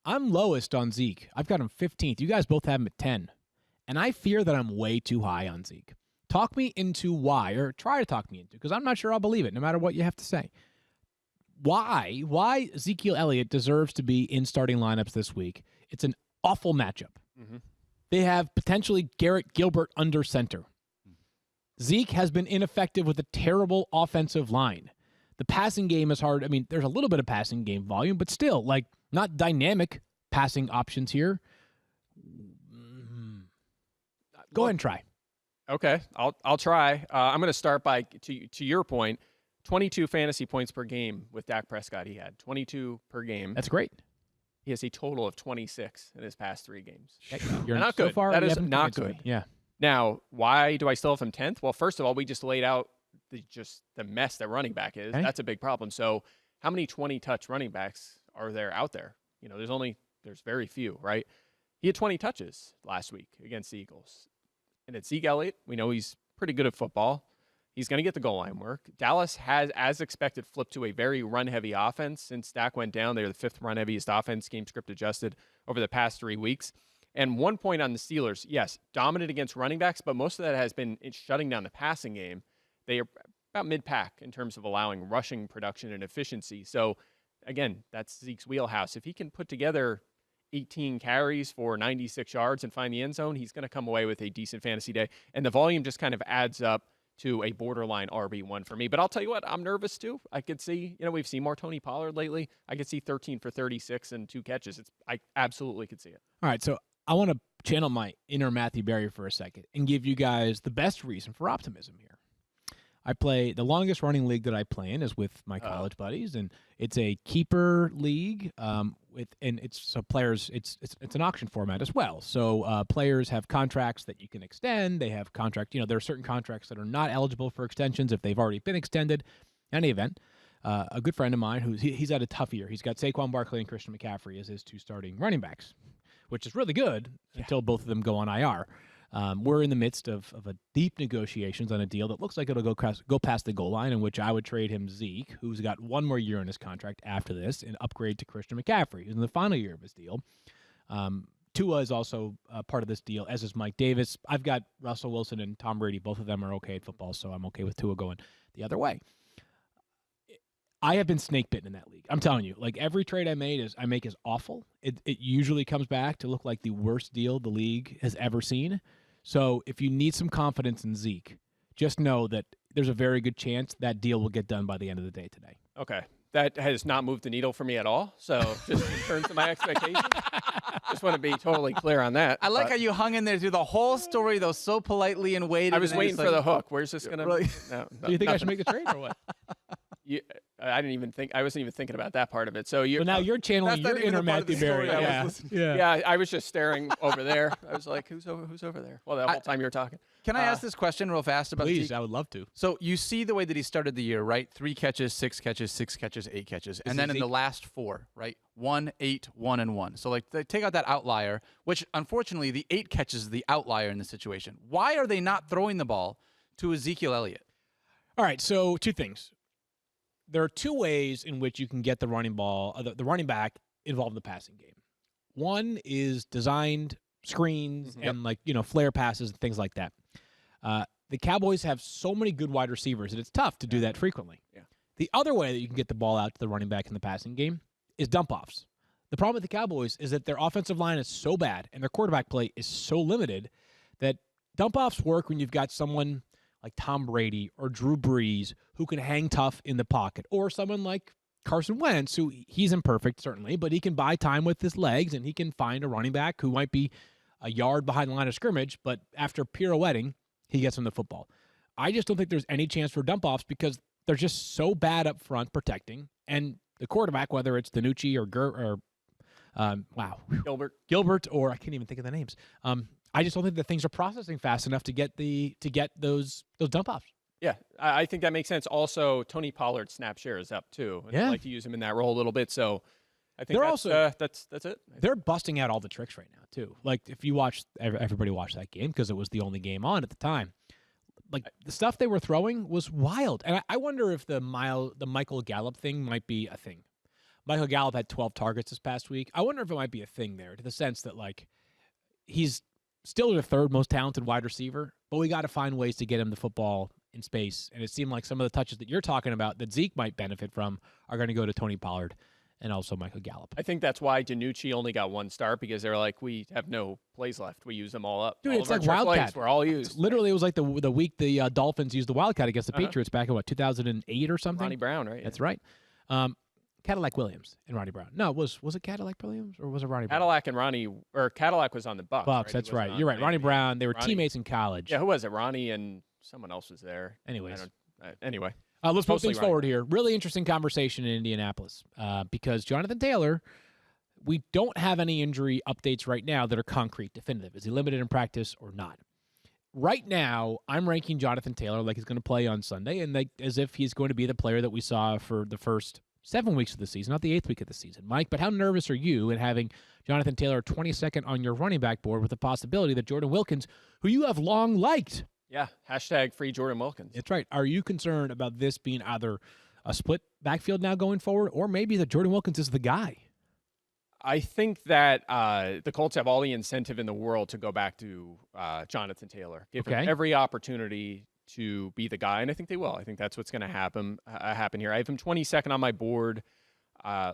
I'm lowest on Zeke. I've got him 15th. You guys both have him at 10. And I fear that I'm way too high on Zeke. Talk me into why, or try to talk me into, because I'm not sure I'll believe it, no matter what you have to say. Why Ezekiel Elliott deserves to be in starting lineups this week. It's an awful matchup. Mm-hmm. They have potentially Garrett Gilbert under center. Zeke has been ineffective with a terrible offensive line. The passing game is hard. There's a little bit of passing game volume, but still, not dynamic passing options here. Go ahead and try. Okay, I'll try. I'm going to start by, to your point, 22 fantasy points per game with Dak Prescott. He had 22 per game. That's great. He has a total of 26 in his past 3 games. You're not so good. Far, that is not good. Me. Yeah. Now, why do I still have him 10th? Well, first of all, we just laid out the mess that running back is. Okay. That's a big problem. So how many 20-touch running backs are there out there? There's very few, right? He had 20 touches last week against the Eagles. And it's Zeke Elliott. We know he's pretty good at football. He's going to get the goal line work. Dallas has, as expected, flipped to a very run-heavy offense. Since Dak went down, they're the 5th run-heaviest offense, game script adjusted, over the past 3 weeks. And 1 point on the Steelers, yes, dominant against running backs, but most of that has been shutting down the passing game. They are about mid-pack in terms of allowing rushing production and efficiency. So, again, that's Zeke's wheelhouse. If he can put together 18 carries for 96 yards and find the end zone, he's going to come away with a decent fantasy day. And the volume just kind of adds up to a borderline RB1 for me. But I'll tell you what, I'm nervous too. I could see, we've seen more Tony Pollard lately. I could see 13 for 36 and 2 catches. I absolutely could see it. All right, so I want to channel my inner Matthew Berry for a second and give you guys the best reason for optimism here. I play the longest running league that I play in is with my college buddies, and it's a keeper league. It's an auction format as well. So players have contracts that you can extend. They have there are certain contracts that are not eligible for extensions if they've already been extended. In any event, a good friend of mine he's had a tough year. He's got Saquon Barkley and Christian McCaffrey as his 2 starting running backs, which is really good until both of them go on IR. We're in the midst of a deep negotiations on a deal that looks like it'll go past the goal line, in which I would trade him Zeke, who's got 1 more year in his contract after this, and upgrade to Christian McCaffrey, who's in the final year of his deal. Tua is also part of this deal, as is Mike Davis. I've got Russell Wilson and Tom Brady. Both of them are okay at football, so I'm okay with Tua going the other way. I have been snake bitten in that league. I'm telling you, like every trade I make is awful. It usually comes back to look like the worst deal the league has ever seen. So if you need some confidence in Zeke, just know that there's a very good chance that deal will get done by the end of the day today. Okay. That has not moved the needle for me at all. So just in terms of my expectations, just want to be totally clear on that. I like how you hung in there through the whole story, though, so politely and waited. I was waiting for the hook. Where's this going to Really? No, Do you think I should make the trade or what? I wasn't even thinking about that part of it. So now you're channeling your inner Matthew Berry. Yeah, I was just staring over there. I was like, who's over there? Well, the whole time you were talking. Can I ask this question real fast about Please, Zeke? I would love to. So you see the way that he started the year, right? 3 catches, 6 catches, 6 catches, 8 catches. And then in the last 4, right? 1, 8, 1, and 1. So they take out that outlier, which unfortunately the 8 catches is the outlier in the situation. Why are they not throwing the ball to Ezekiel Elliott? All right, so 2 things. There are 2 ways in which you can get the running running back involved in the passing game. One is designed screens and flare passes and things like that. The Cowboys have so many good wide receivers that it's tough to do that frequently. Yeah. The other way that you can get the ball out to the running back in the passing game is dump-offs. The problem with the Cowboys is that their offensive line is so bad and their quarterback play is so limited that dump-offs work when you've got someone like Tom Brady or Drew Brees who can hang tough in the pocket, or someone like Carson Wentz, who he's imperfect, certainly, but he can buy time with his legs and he can find a running back who might be a yard behind the line of scrimmage, but after pirouetting, he gets him the football. I just don't think there's any chance for dump-offs because they're just so bad up front protecting, and the quarterback, whether it's Danucci or Gilbert, or I can't even think of the names. I just don't think that things are processing fast enough to get those dump-offs. Yeah, I think that makes sense. Also, Tony Pollard's snap share is up too. And I like to use him in that role a little bit. So I think that's it. They're busting out all the tricks right now too. Like if you watch, everybody watched that game because it was the only game on at the time. Like the stuff they were throwing was wild, and I wonder if the Michael Gallup thing might be a thing. Michael Gallup had 12 targets this past week. I wonder if it might be a thing there, to the sense that like he's still the 3rd most talented wide receiver, but we got to find ways to get him the football in space. And it seemed like some of the touches that you're talking about that Zeke might benefit from are going to go to Tony Pollard and also Michael Gallup. I think that's why Danucci only got 1 start, because they're like, we have no plays left. We use them all up. Dude, all it's like Wildcat. We're all used. Literally, it was like the week the Dolphins used the Wildcat against the Patriots back in 2008 or something. Ronnie Brown, right? That's right. Cadillac Williams and Ronnie Brown. No, was it Cadillac Williams or was it Ronnie Brown? Cadillac was on the Bucs. Bucs, that's right. You're right. Ronnie Brown. They were teammates in college. Yeah, who was it? Ronnie and someone else was there. Anyways. Anyway. Let's move things forward here. Really interesting conversation in Indianapolis because Jonathan Taylor, we don't have any injury updates right now that are concrete, definitive. Is he limited in practice or not? Right now, I'm ranking Jonathan Taylor like he's going to play on Sunday and as if he's going to be the player that we saw for the first 7 weeks of the season, not the 8th week of the season. Mike, but how nervous are you in having Jonathan Taylor 22nd on your running back board with the possibility that Jordan Wilkins, who you have long liked, yeah, #free Jordan Wilkins. That's right. Are you concerned about this being either a split backfield now going forward, or maybe that Jordan Wilkins is the guy? I think that the Colts have all the incentive in the world to go back to Jonathan Taylor. Give him every opportunity to be the guy, and I think they will. I think that's what's going to happen here. I have him 22nd on my board.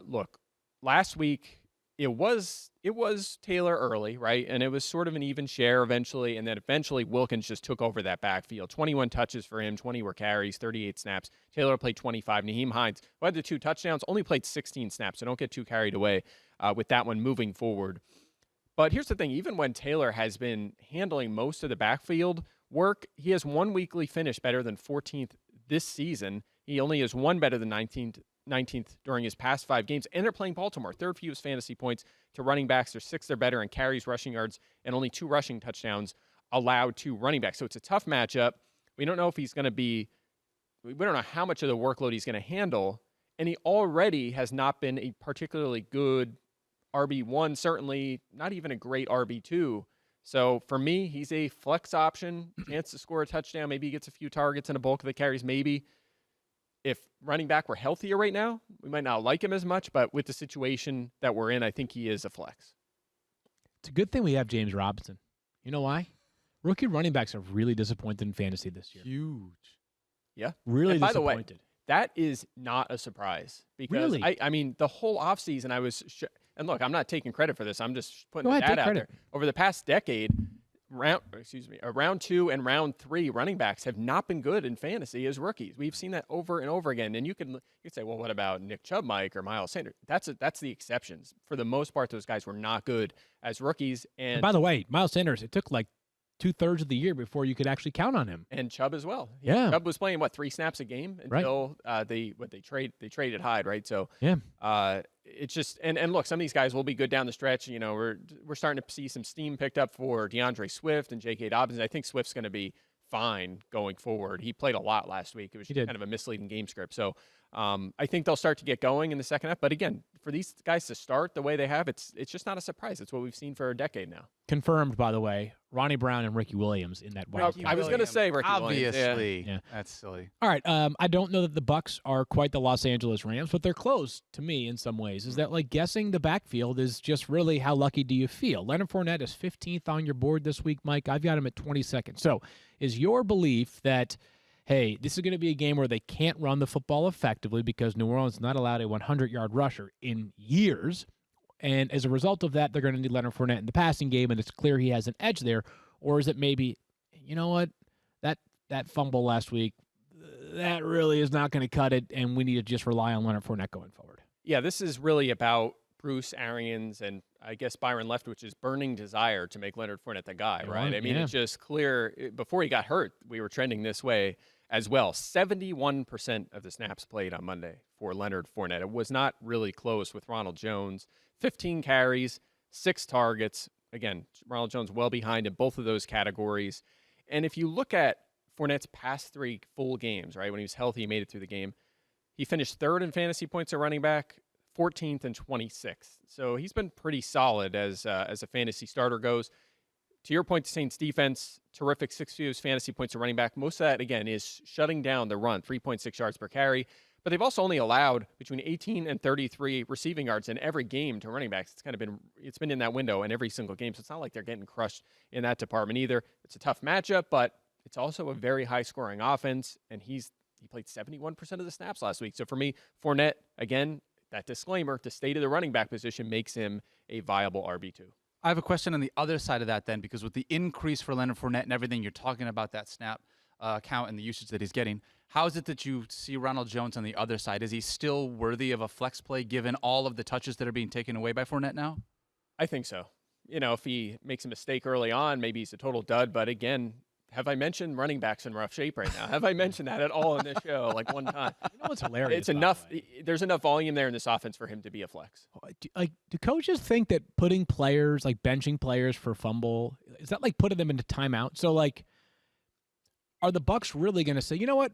Look, last week, it was Taylor early, right? And it was sort of an even share eventually, and then eventually Wilkins just took over that backfield. 21 touches for him, 20 were carries, 38 snaps. Taylor played 25. Naheem Hines, who had the 2 touchdowns, only played 16 snaps, so don't get too carried away with that one moving forward. But here's the thing, even when Taylor has been handling most of the backfield work, he has one weekly finish better than 14th this season. He only has one better than 19th during his past 5 games, and they're playing Baltimore. 3rd fewest fantasy points to running backs. They're 6th or better in carries, rushing yards, and only 2 rushing touchdowns allowed to running backs. So it's a tough matchup. We don't know if he's going to be – we don't know how much of the workload he's going to handle, and he already has not been a particularly good RB1, certainly not even a great RB2. So for me, he's a flex option, chance to score a touchdown. Maybe he gets a few targets and a bulk of the carries, maybe. If running back were healthier right now, we might not like him as much, but with the situation that we're in, I think he is a flex. It's a good thing we have James Robinson. You know why? Rookie running backs are really disappointed in fantasy this year. Huge. Yeah. Really and by disappointed. The way, that is not a surprise. Because really? I mean, the whole offseason I was and look, I'm not taking credit for this. I'm just putting Go the ahead, data take out there. Over the past decade, round 2 and round 3 running backs have not been good in fantasy as rookies. We've seen that over and over again. And you could say, well, what about Nick Chubb, Mike, or Miles Sanders? That's the exceptions. For the most part, those guys were not good as rookies. And by the way, Miles Sanders, it took like 2/3 of the year before you could actually count on him. And Chubb as well. Yeah. Chubb was playing 3 snaps a game until they traded Hyde, right? So yeah. It's just and look, some of these guys will be good down the stretch. You know, we're starting to see some steam picked up for DeAndre Swift and J.K. Dobbins. I think Swift's going to be fine going forward. He played a lot last week. It was kind of a misleading game script. So I think they'll start to get going in the second half. But again, for these guys to start the way they have, it's just not a surprise. It's what we've seen for a decade now. Confirmed, by the way, Ronnie Brown and Ricky Williams in that wild card. I was going to say Ricky Williams. Obviously. Yeah. That's silly. All right. I don't know that the Bucs are quite the Los Angeles Rams, but they're close to me in some ways. Is that like guessing the backfield is just really how lucky do you feel? Leonard Fournette is 15th on your board this week, Mike. I've got him at 22nd. So is your belief that, hey, this is going to be a game where they can't run the football effectively because New Orleans is not allowed a 100-yard rusher in years, and as a result of that, they're going to need Leonard Fournette in the passing game, and it's clear he has an edge there? Or is it maybe, you know what, that fumble last week, that really is not going to cut it, and we need to just rely on Leonard Fournette going forward? Yeah, this is really about Bruce Arians and I guess Byron Leftwich's burning desire to make Leonard Fournette the guy, right? I mean, it's just clear. Before he got hurt, we were trending this way as well. 71% of the snaps played on Monday for Leonard Fournette. It was not really close with Ronald Jones. 15 carries, 6 targets. Again, Ronald Jones well behind in both of those categories. And if you look at Fournette's past 3 full games, right, when he was healthy, he made it through the game. He finished 3rd in fantasy points at running back, 14th and 26th. So he's been pretty solid as a fantasy starter goes. To your point, the Saints defense, terrific 6 fewest fantasy points to running back. Most of that, again, is shutting down the run, 3.6 yards per carry. But they've also only allowed between 18 and 33 receiving yards in every game to running backs. It's been in that window in every single game. So it's not like they're getting crushed in that department either. It's a tough matchup, but it's also a very high-scoring offense, and he played 71% of the snaps last week. So for me, Fournette, again, that disclaimer, the state of the running back position makes him a viable RB2. I have a question on the other side of that then, because with the increase for Leonard Fournette and everything, you're talking about that snap count and the usage that he's getting. How is it that you see Ronald Jones on the other side? Is he still worthy of a flex play given all of the touches that are being taken away by Fournette now? I think so. You know, if he makes a mistake early on, maybe he's a total dud. But again, have I mentioned running backs in rough shape right now? Have I mentioned that at all in this show, like one time? You know what's hilarious? It's enough. There's enough volume there in this offense for him to be a flex. Do coaches think that putting players, like benching players for fumble, is that like putting them into timeout? So, like, are the Bucs really going to say, you know what,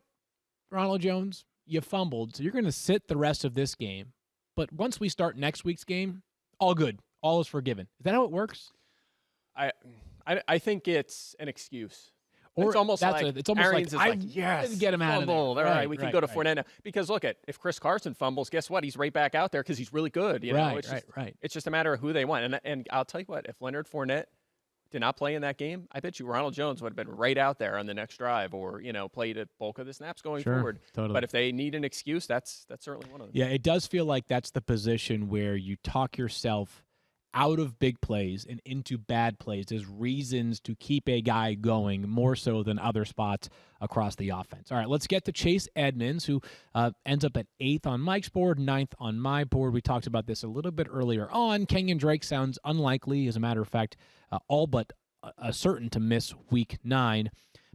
Ronald Jones, you fumbled, so you're going to sit the rest of this game, but once we start next week's game, all good, all is forgiven? Is that how it works? I think it's an excuse. Or it's almost like yes, Arians is like, yes, get him out of there. All right, we can go to Fournette now. Because look, if Chris Carson fumbles, guess what? He's right back out there because he's really good. You know? It's just a matter of who they want. And I'll tell you what, if Leonard Fournette did not play in that game, I bet you Ronald Jones would have been right out there on the next drive, or played a bulk of the snaps going forward. Totally. But if they need an excuse, that's certainly one of them. Yeah, it does feel like that's the position where you talk yourself out of big plays and into bad plays as reasons to keep a guy going more so than other spots across the offense. All right, let's get to Chase Edmonds, who ends up at 8th on Mike's board, 9th on my board. We talked about this a little bit earlier on. Kenyon Drake sounds unlikely. As a matter of fact, all but certain to miss Week 9.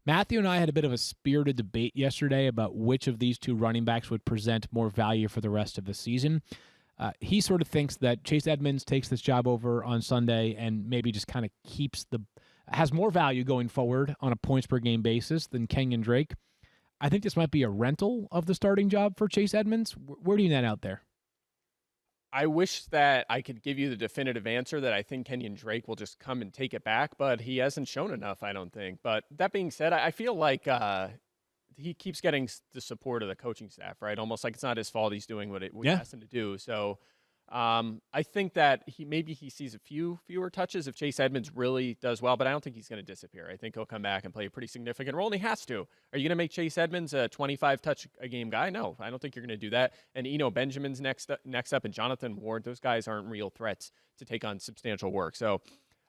Matthew and I had a bit of a spirited debate yesterday about which of these two running backs would present more value for the rest of the season. He sort of thinks that Chase Edmonds takes this job over on Sunday and maybe just kind of has more value going forward on a points per game basis than Kenyon Drake. I think this might be a rental of the starting job for Chase Edmonds. Where do you net out there? I wish that I could give you the definitive answer that I think Kenyon Drake will just come and take it back, but he hasn't shown enough, I don't think. But that being said, I feel like he keeps getting the support of the coaching staff, right? Almost like it's not his fault he's doing what you asked him to do. So I think that he sees a fewer touches if Chase Edmonds really does well, but I don't think he's going to disappear. I think he'll come back and play a pretty significant role, and he has to. Are you going to make Chase Edmonds a 25-touch-a-game guy? No, I don't think you're going to do that. And Eno Benjamin's next up, and Jonathan Ward, those guys aren't real threats to take on substantial work. So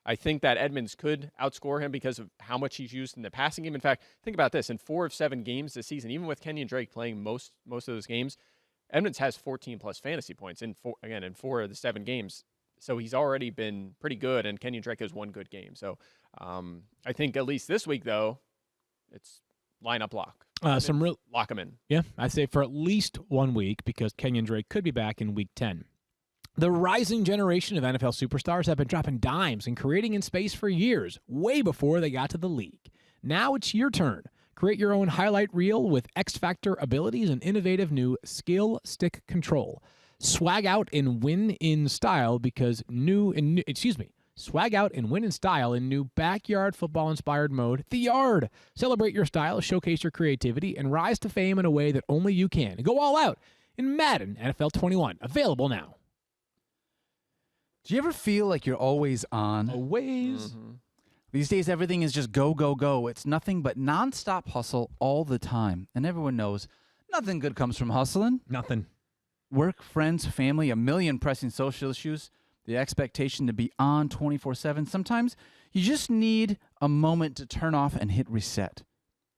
I think that Edmonds could outscore him because of how much he's used in the passing game. In fact, think about this. In 4 of 7 games this season, even with Kenyon Drake playing most of those games, Edmonds has 14-plus fantasy points in 4 of the 7 games. So he's already been pretty good, and Kenyon Drake has 1 good game. So I think at least this week, though, it's lineup lock. Lock him in. Yeah, I'd say for at least 1 week because Kenyon Drake could be back in Week 10. The rising generation of NFL superstars have been dropping dimes and creating in space for years, way before they got to the league. Now it's your turn. Create your own highlight reel with X-Factor abilities and innovative new skill stick control. Swag out and win in style Swag out and win in style in new backyard football-inspired mode, The Yard. Celebrate your style, showcase your creativity, and rise to fame in a way that only you can. Go all out in Madden NFL 21. Available now. Do you ever feel like you're always on? Always. Mm-hmm. These days, everything is just go, go, go. It's nothing but nonstop hustle all the time. And everyone knows nothing good comes from hustling. Nothing. Work, friends, family, a million pressing social issues, the expectation to be on 24/7. Sometimes you just need a moment to turn off and hit reset.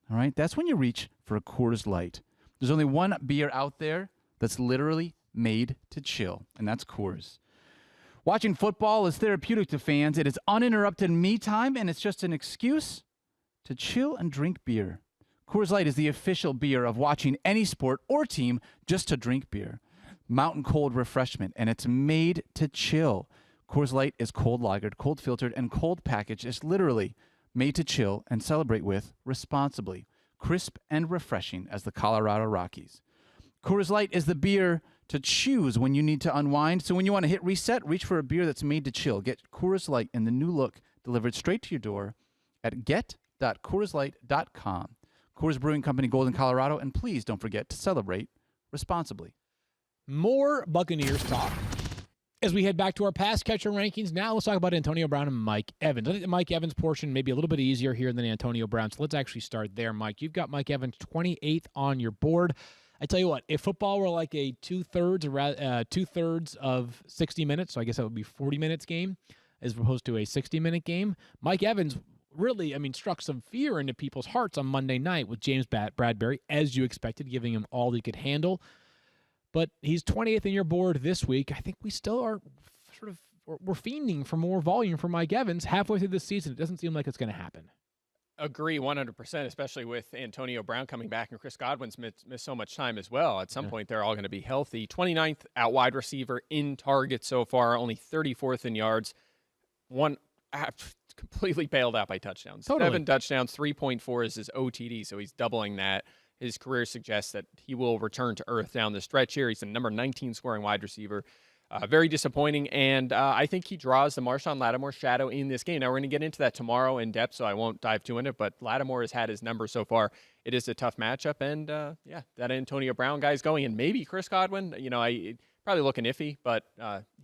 All right? That's when you reach for a Coors Light. There's only one beer out there that's literally made to chill, and that's Coors. Watching football is therapeutic to fans. It is uninterrupted me time, and it's just an excuse to chill and drink beer. Coors Light is the official beer of watching any sport or team just to drink beer. Mountain cold refreshment, and it's made to chill. Coors Light is cold lagered, cold filtered, and cold packaged. It's literally made to chill and celebrate with responsibly. Crisp and refreshing as the Colorado Rockies. Coors Light is the beer to choose when you need to unwind. So when you want to hit reset, reach for a beer that's made to chill. Get Coors Light in the new look delivered straight to your door at get.coorslight.com. Coors Brewing Company, Golden, Colorado, and please don't forget to celebrate responsibly. More Buccaneers talk as we head back to our pass catcher rankings. Now let's talk about Antonio Brown and Mike Evans. I think the Mike Evans portion may be a little bit easier here than Antonio Brown, so let's actually start there, Mike. You've got Mike Evans 28th on your board. I tell you what, if football were like a two-thirds of 60 minutes, so I guess that would be 40 minutes game as opposed to a 60-minute game, Mike Evans really, struck some fear into people's hearts on Monday night with James Bradberry, as you expected, giving him all he could handle. But he's 28th in your board this week. I think we still are we're fiending for more volume for Mike Evans halfway through this season. It doesn't seem like it's going to happen. Agree 100%, especially with Antonio Brown coming back and Chris Godwin's missed so much time as well. At some point, they're all going to be healthy. 29th out wide receiver in targets so far, only 34th in yards. Completely bailed out by touchdowns. Totally. 7 touchdowns, 3.4 is his OTD, so he's doubling that. His career suggests that he will return to earth down the stretch here. He's the number 19 scoring wide receiver. Very disappointing, and I think he draws the Marshawn Lattimore shadow in this game. Now, we're going to get into that tomorrow in depth, so I won't dive too into it, but Lattimore has had his number so far. It is a tough matchup, and, that Antonio Brown guy's going, and maybe Chris Godwin, probably looking iffy, but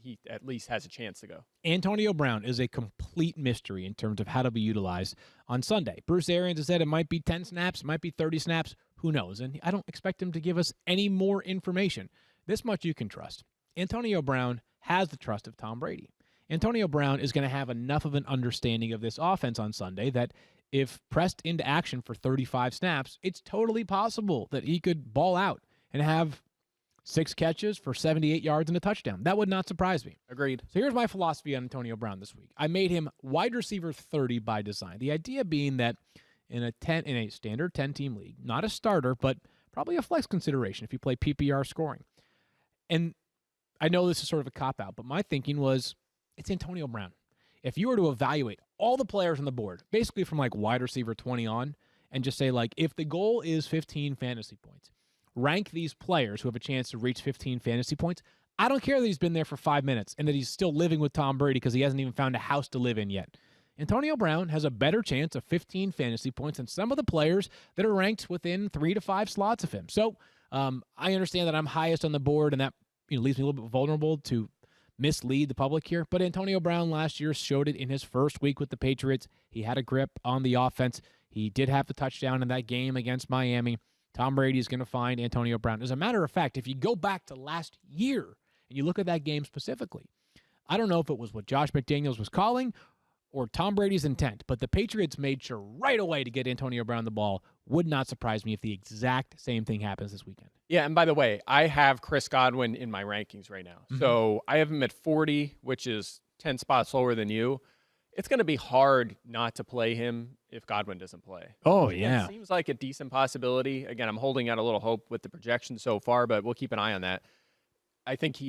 he at least has a chance to go. Antonio Brown is a complete mystery in terms of how to be utilized on Sunday. Bruce Arians has said it might be 10 snaps, might be 30 snaps, who knows? And I don't expect him to give us any more information. This much you can trust. Antonio Brown has the trust of Tom Brady. Antonio Brown is going to have enough of an understanding of this offense on Sunday that if pressed into action for 35 snaps, it's totally possible that he could ball out and have 6 catches for 78 yards and a touchdown. That would not surprise me. Agreed. So here's my philosophy on Antonio Brown this week. I made him wide receiver 30 by design. The idea being that in a standard 10-team league, not a starter, but probably a flex consideration if you play PPR scoring. And I know this is sort of a cop-out, but my thinking was it's Antonio Brown. If you were to evaluate all the players on the board, basically from like wide receiver 20 on, and just say like if the goal is 15 fantasy points, rank these players who have a chance to reach 15 fantasy points. I don't care that he's been there for 5 minutes and that he's still living with Tom Brady because he hasn't even found a house to live in yet. Antonio Brown has a better chance of 15 fantasy points than some of the players that are ranked within 3 to 5 slots of him. So I understand that I'm highest on the board, and that leaves me a little bit vulnerable to mislead the public here. But Antonio Brown last year showed it in his first week with the Patriots. He had a grip on the offense. He did have the touchdown in that game against Miami. Tom Brady is going to find Antonio Brown. As a matter of fact, if you go back to last year and you look at that game specifically, I don't know if it was what Josh McDaniels was calling or Tom Brady's intent, but the Patriots made sure right away to get Antonio Brown the ball. Would not surprise me if the exact same thing happens this weekend. Yeah, and by the way, I have Chris Godwin in my rankings right now. Mm-hmm. So I have him at 40, which is 10 spots lower than you. It's going to be hard not to play him if Godwin doesn't play. Oh, It seems like a decent possibility. Again, I'm holding out a little hope with the projection so far, but we'll keep an eye on that. I think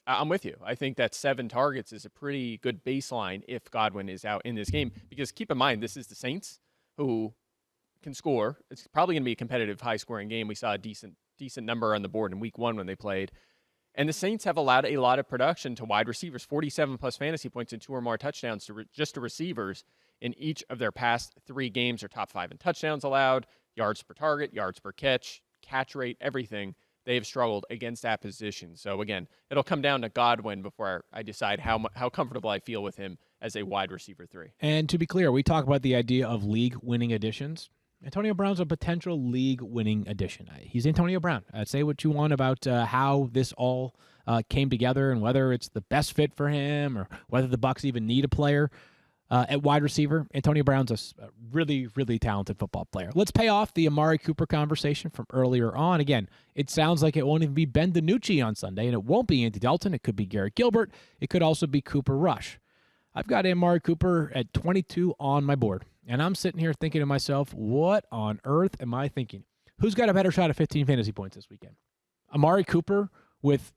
I'm with you. I think that 7 targets is a pretty good baseline if Godwin is out in this game. Because keep in mind, this is the Saints who can score. It's probably going to be a competitive, high-scoring game. We saw a decent number on the board in week 1 when they played. And the Saints have allowed a lot of production to wide receivers, 47-plus fantasy points and 2 or more touchdowns just to receivers in each of their past 3 games. Are top 5 in touchdowns allowed, yards per target, yards per catch rate, everything. They have struggled against that position. So, again, it'll come down to Godwin before I decide how comfortable I feel with him as a wide receiver 3. And to be clear, we talk about the idea of league-winning additions. Antonio Brown's a potential league-winning addition. He's Antonio Brown. Say what you want about how this all came together and whether it's the best fit for him or whether the Bucs even need a player at wide receiver. Antonio Brown's a really, really talented football player. Let's pay off the Amari Cooper conversation from earlier on. Again, it sounds like it won't even be Ben DiNucci on Sunday, and it won't be Andy Dalton. It could be Garrett Gilbert. It could also be Cooper Rush. I've got Amari Cooper at 22 on my board. And I'm sitting here thinking to myself, what on earth am I thinking? Who's got a better shot at 15 fantasy points this weekend? Amari Cooper with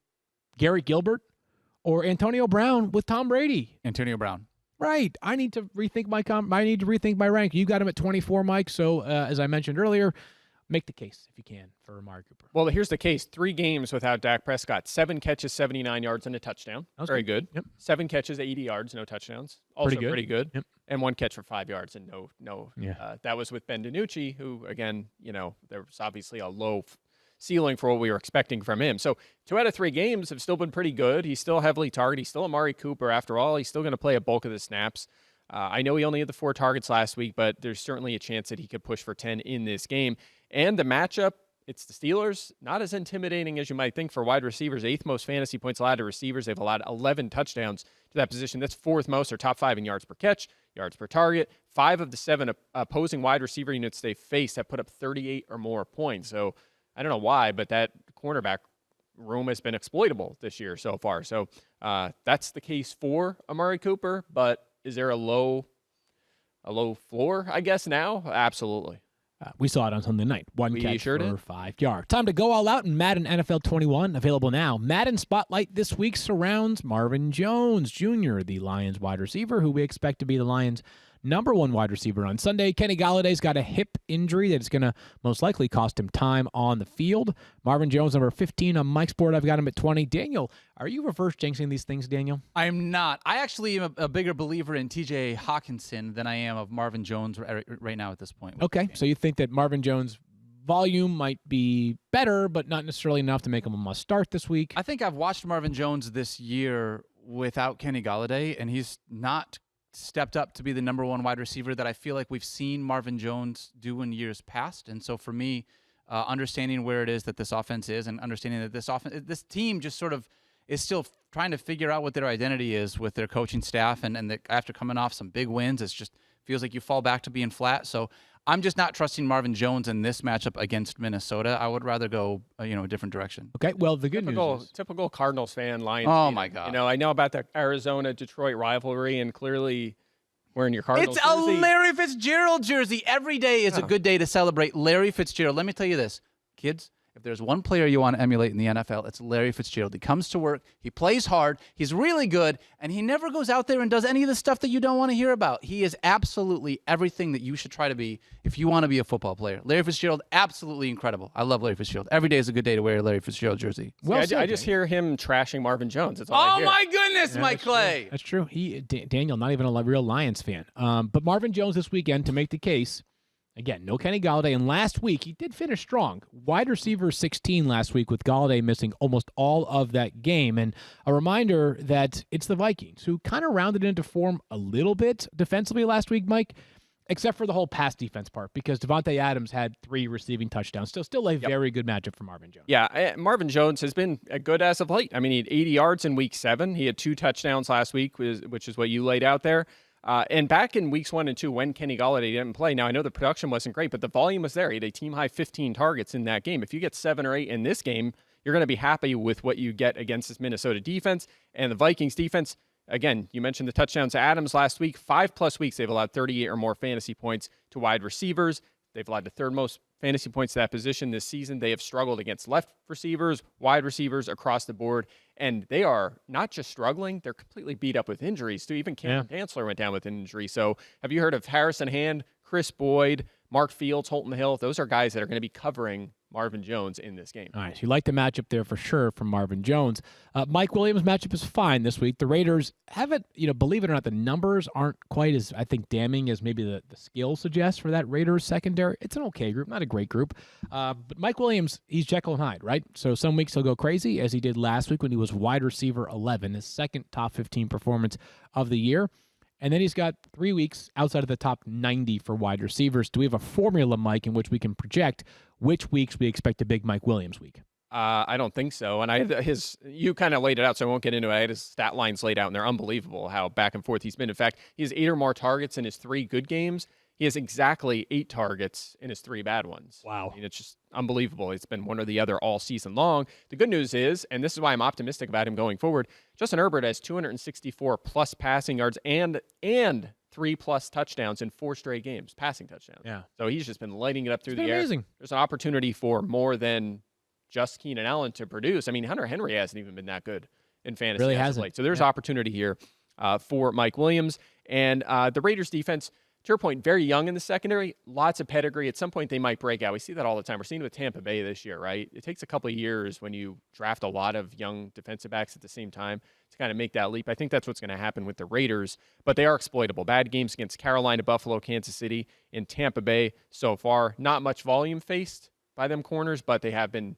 Garrett Gilbert or Antonio Brown with Tom Brady? Antonio Brown. Right. I need to rethink my rank. You got him at 24, Mike. So as I mentioned earlier, make the case if you can for Amari Cooper. Well, here's the case. 3 games without Dak Prescott. 7 catches, 79 yards, and a touchdown. Very good. Yep. 7 catches, 80 yards, no touchdowns. Also pretty good. Yep. And 1 catch for 5 yards and no. Yeah. That was with Ben DiNucci, who, again, there was obviously a low ceiling for what we were expecting from him. So 2 out of 3 games have still been pretty good. He's still heavily targeted. He's still Amari Cooper. After all, he's still going to play a bulk of the snaps. I know he only had the 4 targets last week, but there's certainly a chance that he could push for 10 in this game. And the matchup, it's the Steelers. Not as intimidating as you might think for wide receivers. 8th most fantasy points allowed to receivers. They've allowed 11 touchdowns to that position. That's 4th most, or top 5 in yards per catch, yards per target. 5 of the 7 opposing wide receiver units they faced have put up 38 or more points. So I don't know why, but that cornerback room has been exploitable this year so far. So that's the case for Amari Cooper. But is there a low floor, I guess, now? Absolutely. We saw it on Sunday night. One catch sure for did. 5 yards. Time to go all out in Madden NFL 21. Available now. Madden Spotlight this week surrounds Marvin Jones Jr., the Lions wide receiver, who we expect to be the Lions' #1 wide receiver on Sunday. Kenny Galladay's got a hip injury that's going to most likely cost him time on the field. Marvin Jones, number 15 on Mike's board. I've got him at 20. Daniel, are you reverse jinxing these things, Daniel? I'm not. I actually am a bigger believer in TJ Hawkinson than I am of Marvin Jones right now at this point. Okay, so you think that Marvin Jones' volume might be better, but not necessarily enough to make him a must-start this week? I think I've watched Marvin Jones this year without Kenny Galladay, and he's not stepped up to be the #1 wide receiver that I feel like we've seen Marvin Jones do in years past. And so for me, understanding where it is that this offense is and understanding that this team just sort of is still trying to figure out what their identity is with their coaching staff. And after coming off some big wins, it's just feels like you fall back to being flat. So I'm just not trusting Marvin Jones in this matchup against Minnesota. I would rather go, a different direction. Okay, well, the good news is... Typical Cardinals fan, Lions. Oh, my God. I know about the Arizona-Detroit rivalry, and clearly wearing your Cardinals It's jersey. a Larry Fitzgerald jersey. Every day is a good day to celebrate Larry Fitzgerald. Let me tell you this, kids. If there's one player you want to emulate in the NFL, it's Larry Fitzgerald. He comes to work, he plays hard, he's really good, and he never goes out there and does any of the stuff that you don't want to hear about. He is absolutely everything that you should try to be if you want to be a football player. Larry Fitzgerald, absolutely incredible. I love Larry Fitzgerald. Every day is a good day to wear a Larry Fitzgerald jersey. Well, I just hear him trashing Marvin Jones. That's all I Oh, hear. my goodness, Mike Clay. That's true. Daniel, not even a real Lions fan. But Marvin Jones this weekend to make the case. Again, no Kenny Golladay, and last week he did finish strong. Wide receiver 16 last week with Golladay missing almost all of that game. And a reminder that it's the Vikings who kind of rounded into form a little bit defensively last week, Mike, except for the whole pass defense part, because Devontae Adams had 3 receiving touchdowns. Still a very good matchup for Marvin Jones. Yeah, Marvin Jones has been good as of late. I mean, he had 80 yards in week 7. He had 2 touchdowns last week, which is what you laid out there. And back in weeks 1 and 2, when Kenny Golladay didn't play, now I know the production wasn't great, but the volume was there. He had a team-high 15 targets in that game. If you get 7 or 8 in this game, you're going to be happy with what you get against this Minnesota defense. And the Vikings defense, again, you mentioned the touchdowns to Adams last week. 5+ weeks, they've allowed 38 or more fantasy points to wide receivers. They've allowed the 3rd most fantasy points to that position this season. They have struggled against left receivers, wide receivers across the board. And they are not just struggling, they're completely beat up with injuries, too. Even Cameron Dantzler went down with an injury. So have you heard of Harrison Hand, Chris Boyd, Mark Fields, Holton Hill? Those are guys that are going to be covering Marvin Jones in this game. All right, so you like the matchup there for sure from Marvin Jones. Mike Williams' matchup is fine this week. The Raiders haven't, believe it or not, the numbers aren't quite as, I think, damning as maybe the skill suggests for that Raiders secondary. It's an okay group, not a great group. But Mike Williams, he's Jekyll and Hyde, right? So some weeks he'll go crazy, as he did last week when he was wide receiver 11, his second top 15 performance of the year. And then he's got 3 weeks outside of the top 90 for wide receivers. Do we have a formula, Mike, in which we can project which weeks we expect a big Mike Williams week? I don't think so. And you kind of laid it out, so I won't get into it. I had his stat lines laid out, and they're unbelievable how back and forth he's been. In fact, he has 8 or more targets in his 3 good games. He has exactly 8 targets in his 3 bad ones. Wow. I mean, it's just unbelievable. It's been one or the other all season long. The good news is, and this is why I'm optimistic about him going forward, Justin Herbert has 264+ passing yards and 3+ touchdowns in 4 straight games, passing touchdowns. Yeah. So he's just been lighting it up through the air. Amazing. There's an opportunity for more than just Keenan Allen to produce. I mean, Hunter Henry hasn't even been that good in fantasy. Really as of hasn't. late. So there's opportunity here for Mike Williams. And the Raiders defense, to your point, very young in the secondary, lots of pedigree. At some point, they might break out. We see that all the time. We're seeing it with Tampa Bay this year, right? It takes a couple of years when you draft a lot of young defensive backs at the same time to kind of make that leap. I think that's what's going to happen with the Raiders, but they are exploitable. Bad games against Carolina, Buffalo, Kansas City, and Tampa Bay so far. Not much volume faced by them corners, but they have been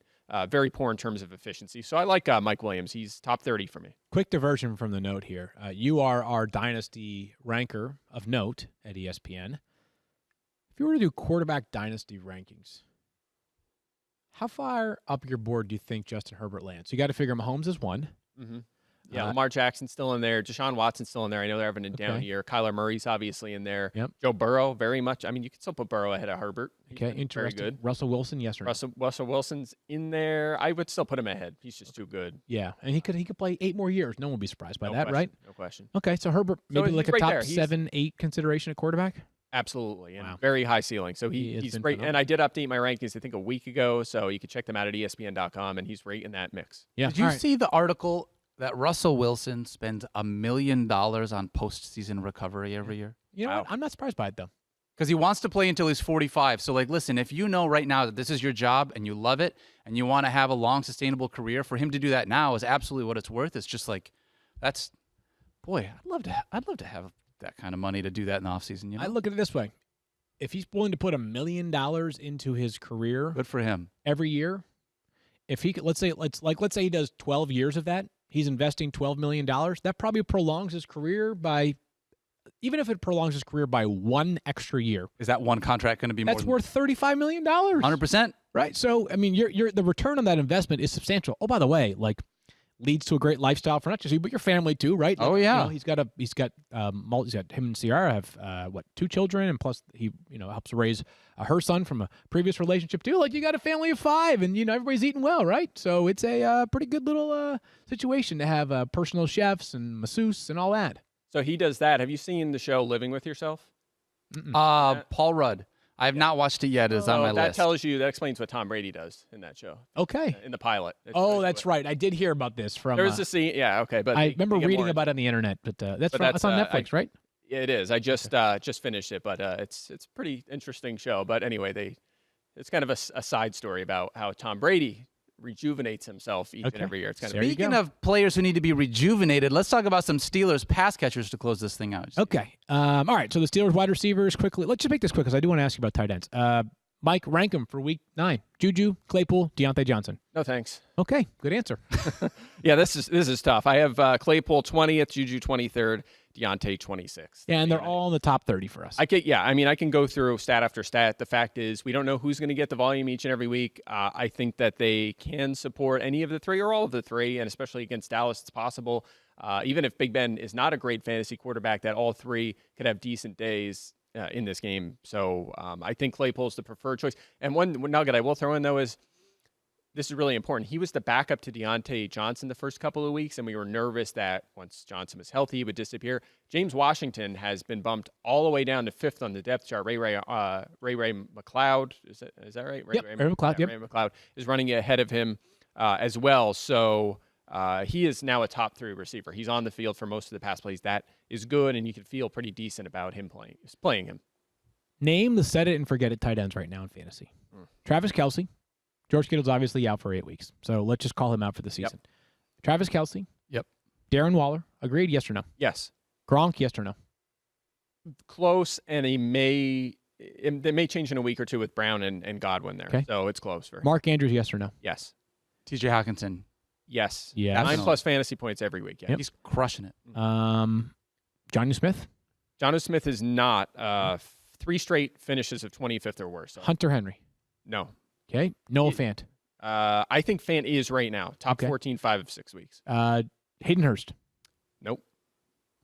very poor in terms of efficiency. So I like Mike Williams. He's top 30 for me. Quick diversion from the note here. You are our dynasty ranker of note at ESPN. If you were to do quarterback dynasty rankings, how far up your board do you think Justin Herbert lands? You got to figure Mahomes is 1. Mm-hmm. Yeah, Lamar Jackson's still in there. Deshaun Watson's still in there. I know they're having a down year. Kyler Murray's obviously in there. Yep. Joe Burrow, very much. I mean, you can still put Burrow ahead of Herbert. Okay, interesting. Very good. Russell Wilson, yes or no? Russell Wilson's in there. I would still put him ahead. He's just too good. Yeah, and he could play 8 more years. No one would be surprised by that, question. right? No question. Okay, so Herbert, So maybe like a he's right top there. He's- 7, 8 consideration at quarterback? Absolutely, and Wow. very high ceiling. So He has he's been great. phenomenal. And I did update my rankings, I think, a week ago, so you can check them out at ESPN.com, and he's right in that mix. Yeah. Did you all right. see the article that Russell Wilson spends $1 million on postseason recovery every year? You know Wow. what? I'm not surprised by it, though. Because he wants to play until he's 45. So, listen, if you know right now that this is your job and you love it and you want to have a long, sustainable career, for him to do that now is absolutely what it's worth. It's just boy, I'd love to have that kind of money to do that in the offseason. You know? I look at it this way. If he's willing to put $1 million into his career Good for him. every year, if he could, let's say he does 12 years of that, he's investing $12 million. That probably prolongs his career by, even if it prolongs his career by 1 extra year, Is that one contract going to be more that's worth $35 million. 100%? Right. So, I mean, the return on that investment is substantial. Oh, by the way, leads to a great lifestyle for not just you, but your family too, right? Oh, Like, yeah. he's got him and Ciara have 2 children, and plus he helps raise her son from a previous relationship too. Like, you got a family of 5, and everybody's eating well, right? So it's a pretty good little situation to have personal chefs and masseuse and all that. So he does that. Have you seen the show Living with Yourself? Paul Rudd. I have not watched it yet. It's on my that list. that explains what Tom Brady does in that show. Okay. In the pilot. That's right. I did hear about this from. There was a scene. Yeah. Okay. But I remember reading about it on the internet, but that's on Netflix, right? Yeah, it is. I just finished it, but it's pretty interesting show. But anyway, it's kind of a side story about how Tom Brady rejuvenates himself each and every year. It's kind of Speaking of players who need to be rejuvenated, let's talk about some Steelers pass catchers to close this thing out. Okay. All right. So the Steelers wide receivers quickly. Let's just make this quick because I do want to ask you about tight ends. Mike, rank them for week 9. Juju, Claypool, Deontay Johnson. No thanks. Okay. Good answer. Yeah, this is tough. I have Claypool 20th, Juju 23rd, Deontay 26th. Yeah, and they're all in the top 30 for us. I can go through stat after stat. The fact is we don't know who's going to get the volume each and every week. I think that they can support any of the 3 or all of the 3, and especially against Dallas, it's possible. Even if Big Ben is not a great fantasy quarterback, that all 3 could have decent days in this game. So I think Claypool's the preferred choice. And one nugget I will throw in, though, is this is really important. He was the backup to Deontay Johnson the first couple of weeks, and we were nervous that once Johnson was healthy, he would disappear. James Washington has been bumped all the way down to 5th on the depth chart. Ray McLeod, is that right? Ray McLeod is running ahead of him as well. So he is now a top 3 receiver. He's on the field for most of the pass plays. That is good, and you can feel pretty decent about him playing him. Name the set it and forget it tight ends right now in fantasy. Travis Kelce. George Kittle's obviously out for 8 weeks, so let's just call him out for the season. Yep. Travis Kelce. Yep. Darren Waller. Agreed, yes or no? Yes. Gronk, yes or no? Close, and they may change in a week or 2 with Brown and Godwin there. Okay. So it's close for Mark Andrews, yes or no? Yes. TJ Hawkinson. Yes. Yeah. 9+ fantasy points every week. Yeah. Yep. He's crushing it. Johnny Smith. Johnny Smith is not 3 straight finishes of 25th or worse. So. Hunter Henry. No. Okay. Noah Fant. I think Fant is right now. Top 14, 5 of 6 weeks. Hayden Hurst. Nope.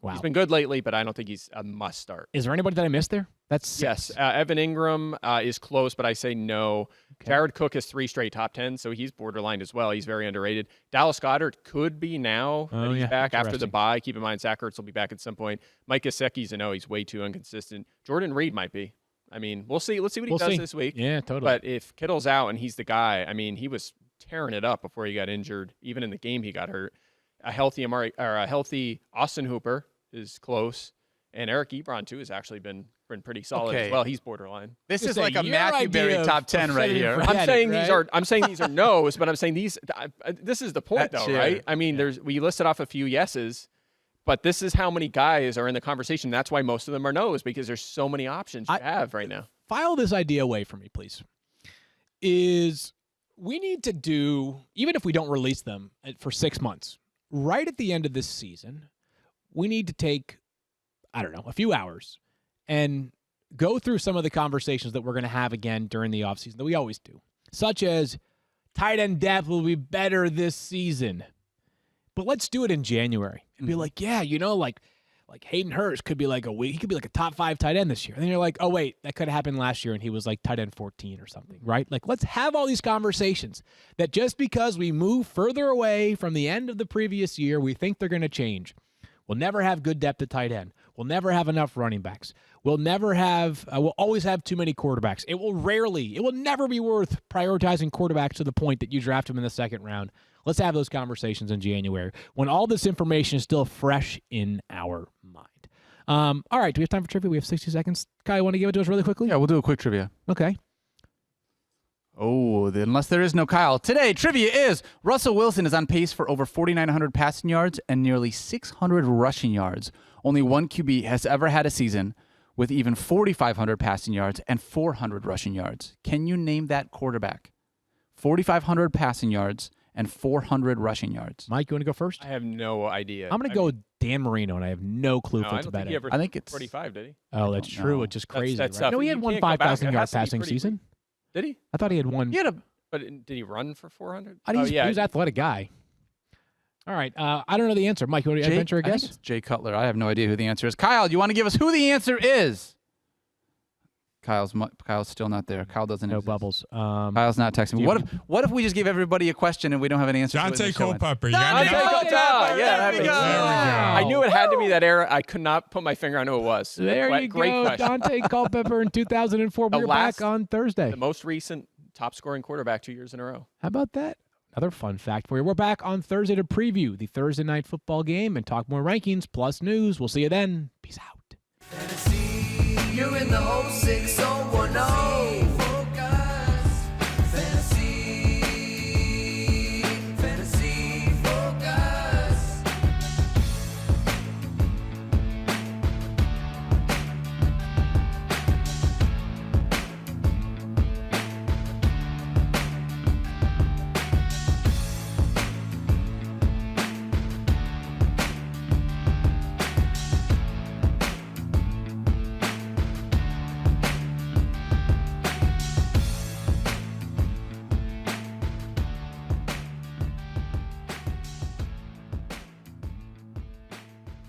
Wow. He's been good lately, but I don't think he's a must start. Is there anybody that I missed there? That's 6. Yes. Evan Ingram is close, but I say no. Okay. Jared Cook has 3 straight top 10, so he's borderline as well. He's very underrated. Dallas Goedert could be now. He's back after the bye. Keep in mind, Zach Ertz will be back at some point. Mike Gesicki's a no. He's way too inconsistent. Jordan Reed might be. I mean, we'll see. Let's see what he does this week. Yeah, totally. But if Kittle's out and he's the guy, I mean, he was tearing it up before he got injured. Even in the game, he got hurt. A healthy Austin Hooper is close, and Eric Ebron too has actually been pretty solid as well. He's borderline. This is like a Matthew Berry top 10 right here. I'm saying these are no's, but I'm saying these. This is the point, though, right? I mean, we listed off a few yeses. But this is how many guys are in the conversation. That's why most of them are no's, because there's so many options you have right now. File this idea away from me, please. Is we need to do, even if we don't release them for 6 months, right at the end of this season, we need to take, I don't know, a few hours and go through some of the conversations that we're going to have again during the offseason that we always do, such as tight end depth will be better this season. But let's do it in January and be like, yeah, like Hayden Hurst could be like he could be like a top 5 tight end this year. And then you're like, oh, wait, that could have happened last year and he was like tight end 14 or something, right? Like, let's have all these conversations that just because we move further away from the end of the previous year, we think they're going to change. We'll never have good depth at tight end. We'll never have enough running backs. We'll always have too many quarterbacks. It will never be worth prioritizing quarterbacks to the point that you draft them in the 2nd round. Let's have those conversations in January when all this information is still fresh in our mind. All right, do we have time for trivia? We have 60 seconds. Kai, you want to give it to us really quickly? Yeah, we'll do a quick trivia. Okay. Oh, unless there is no Kyle. Today, trivia is Russell Wilson is on pace for over 4,900 passing yards and nearly 600 rushing yards. Only one QB has ever had a season with even 4,500 passing yards and 400 rushing yards. Can you name that quarterback? 4,500 passing yards and 400 rushing yards. Mike, you want to go first? I have no idea. I'm going to go with Dan Marino, and I have no clue if it's about it. I think it's 45, did he? Oh, that's true. It's just crazy. That's right? No, he had one 5,000-yard passing season. Did he? I thought he had one. But did he run for 400? He was an athletic guy. All right. I don't know the answer. Mike, you want to venture a I think guess? it's Jay Cutler. I have no idea who the answer is. Kyle, you want to give us who the answer is? Kyle's still not there. Kyle doesn't No exist. bubbles. Kyle's not texting me. What if we just give everybody a question and we don't have an answer? Dante to it in the show? Culpepper. Dante Culpepper. Yeah, There we go. I knew it had to be that era. I could not put my finger on who it was. There you Great go. question. Dante Culpepper in 2004. The We're last- back on Thursday. The most recent top-scoring quarterback 2 years in a row. How about that? Another fun fact for you. We're back on Thursday to preview the Thursday night football game and talk more rankings plus news. We'll see you then. Peace out. You're in the hole.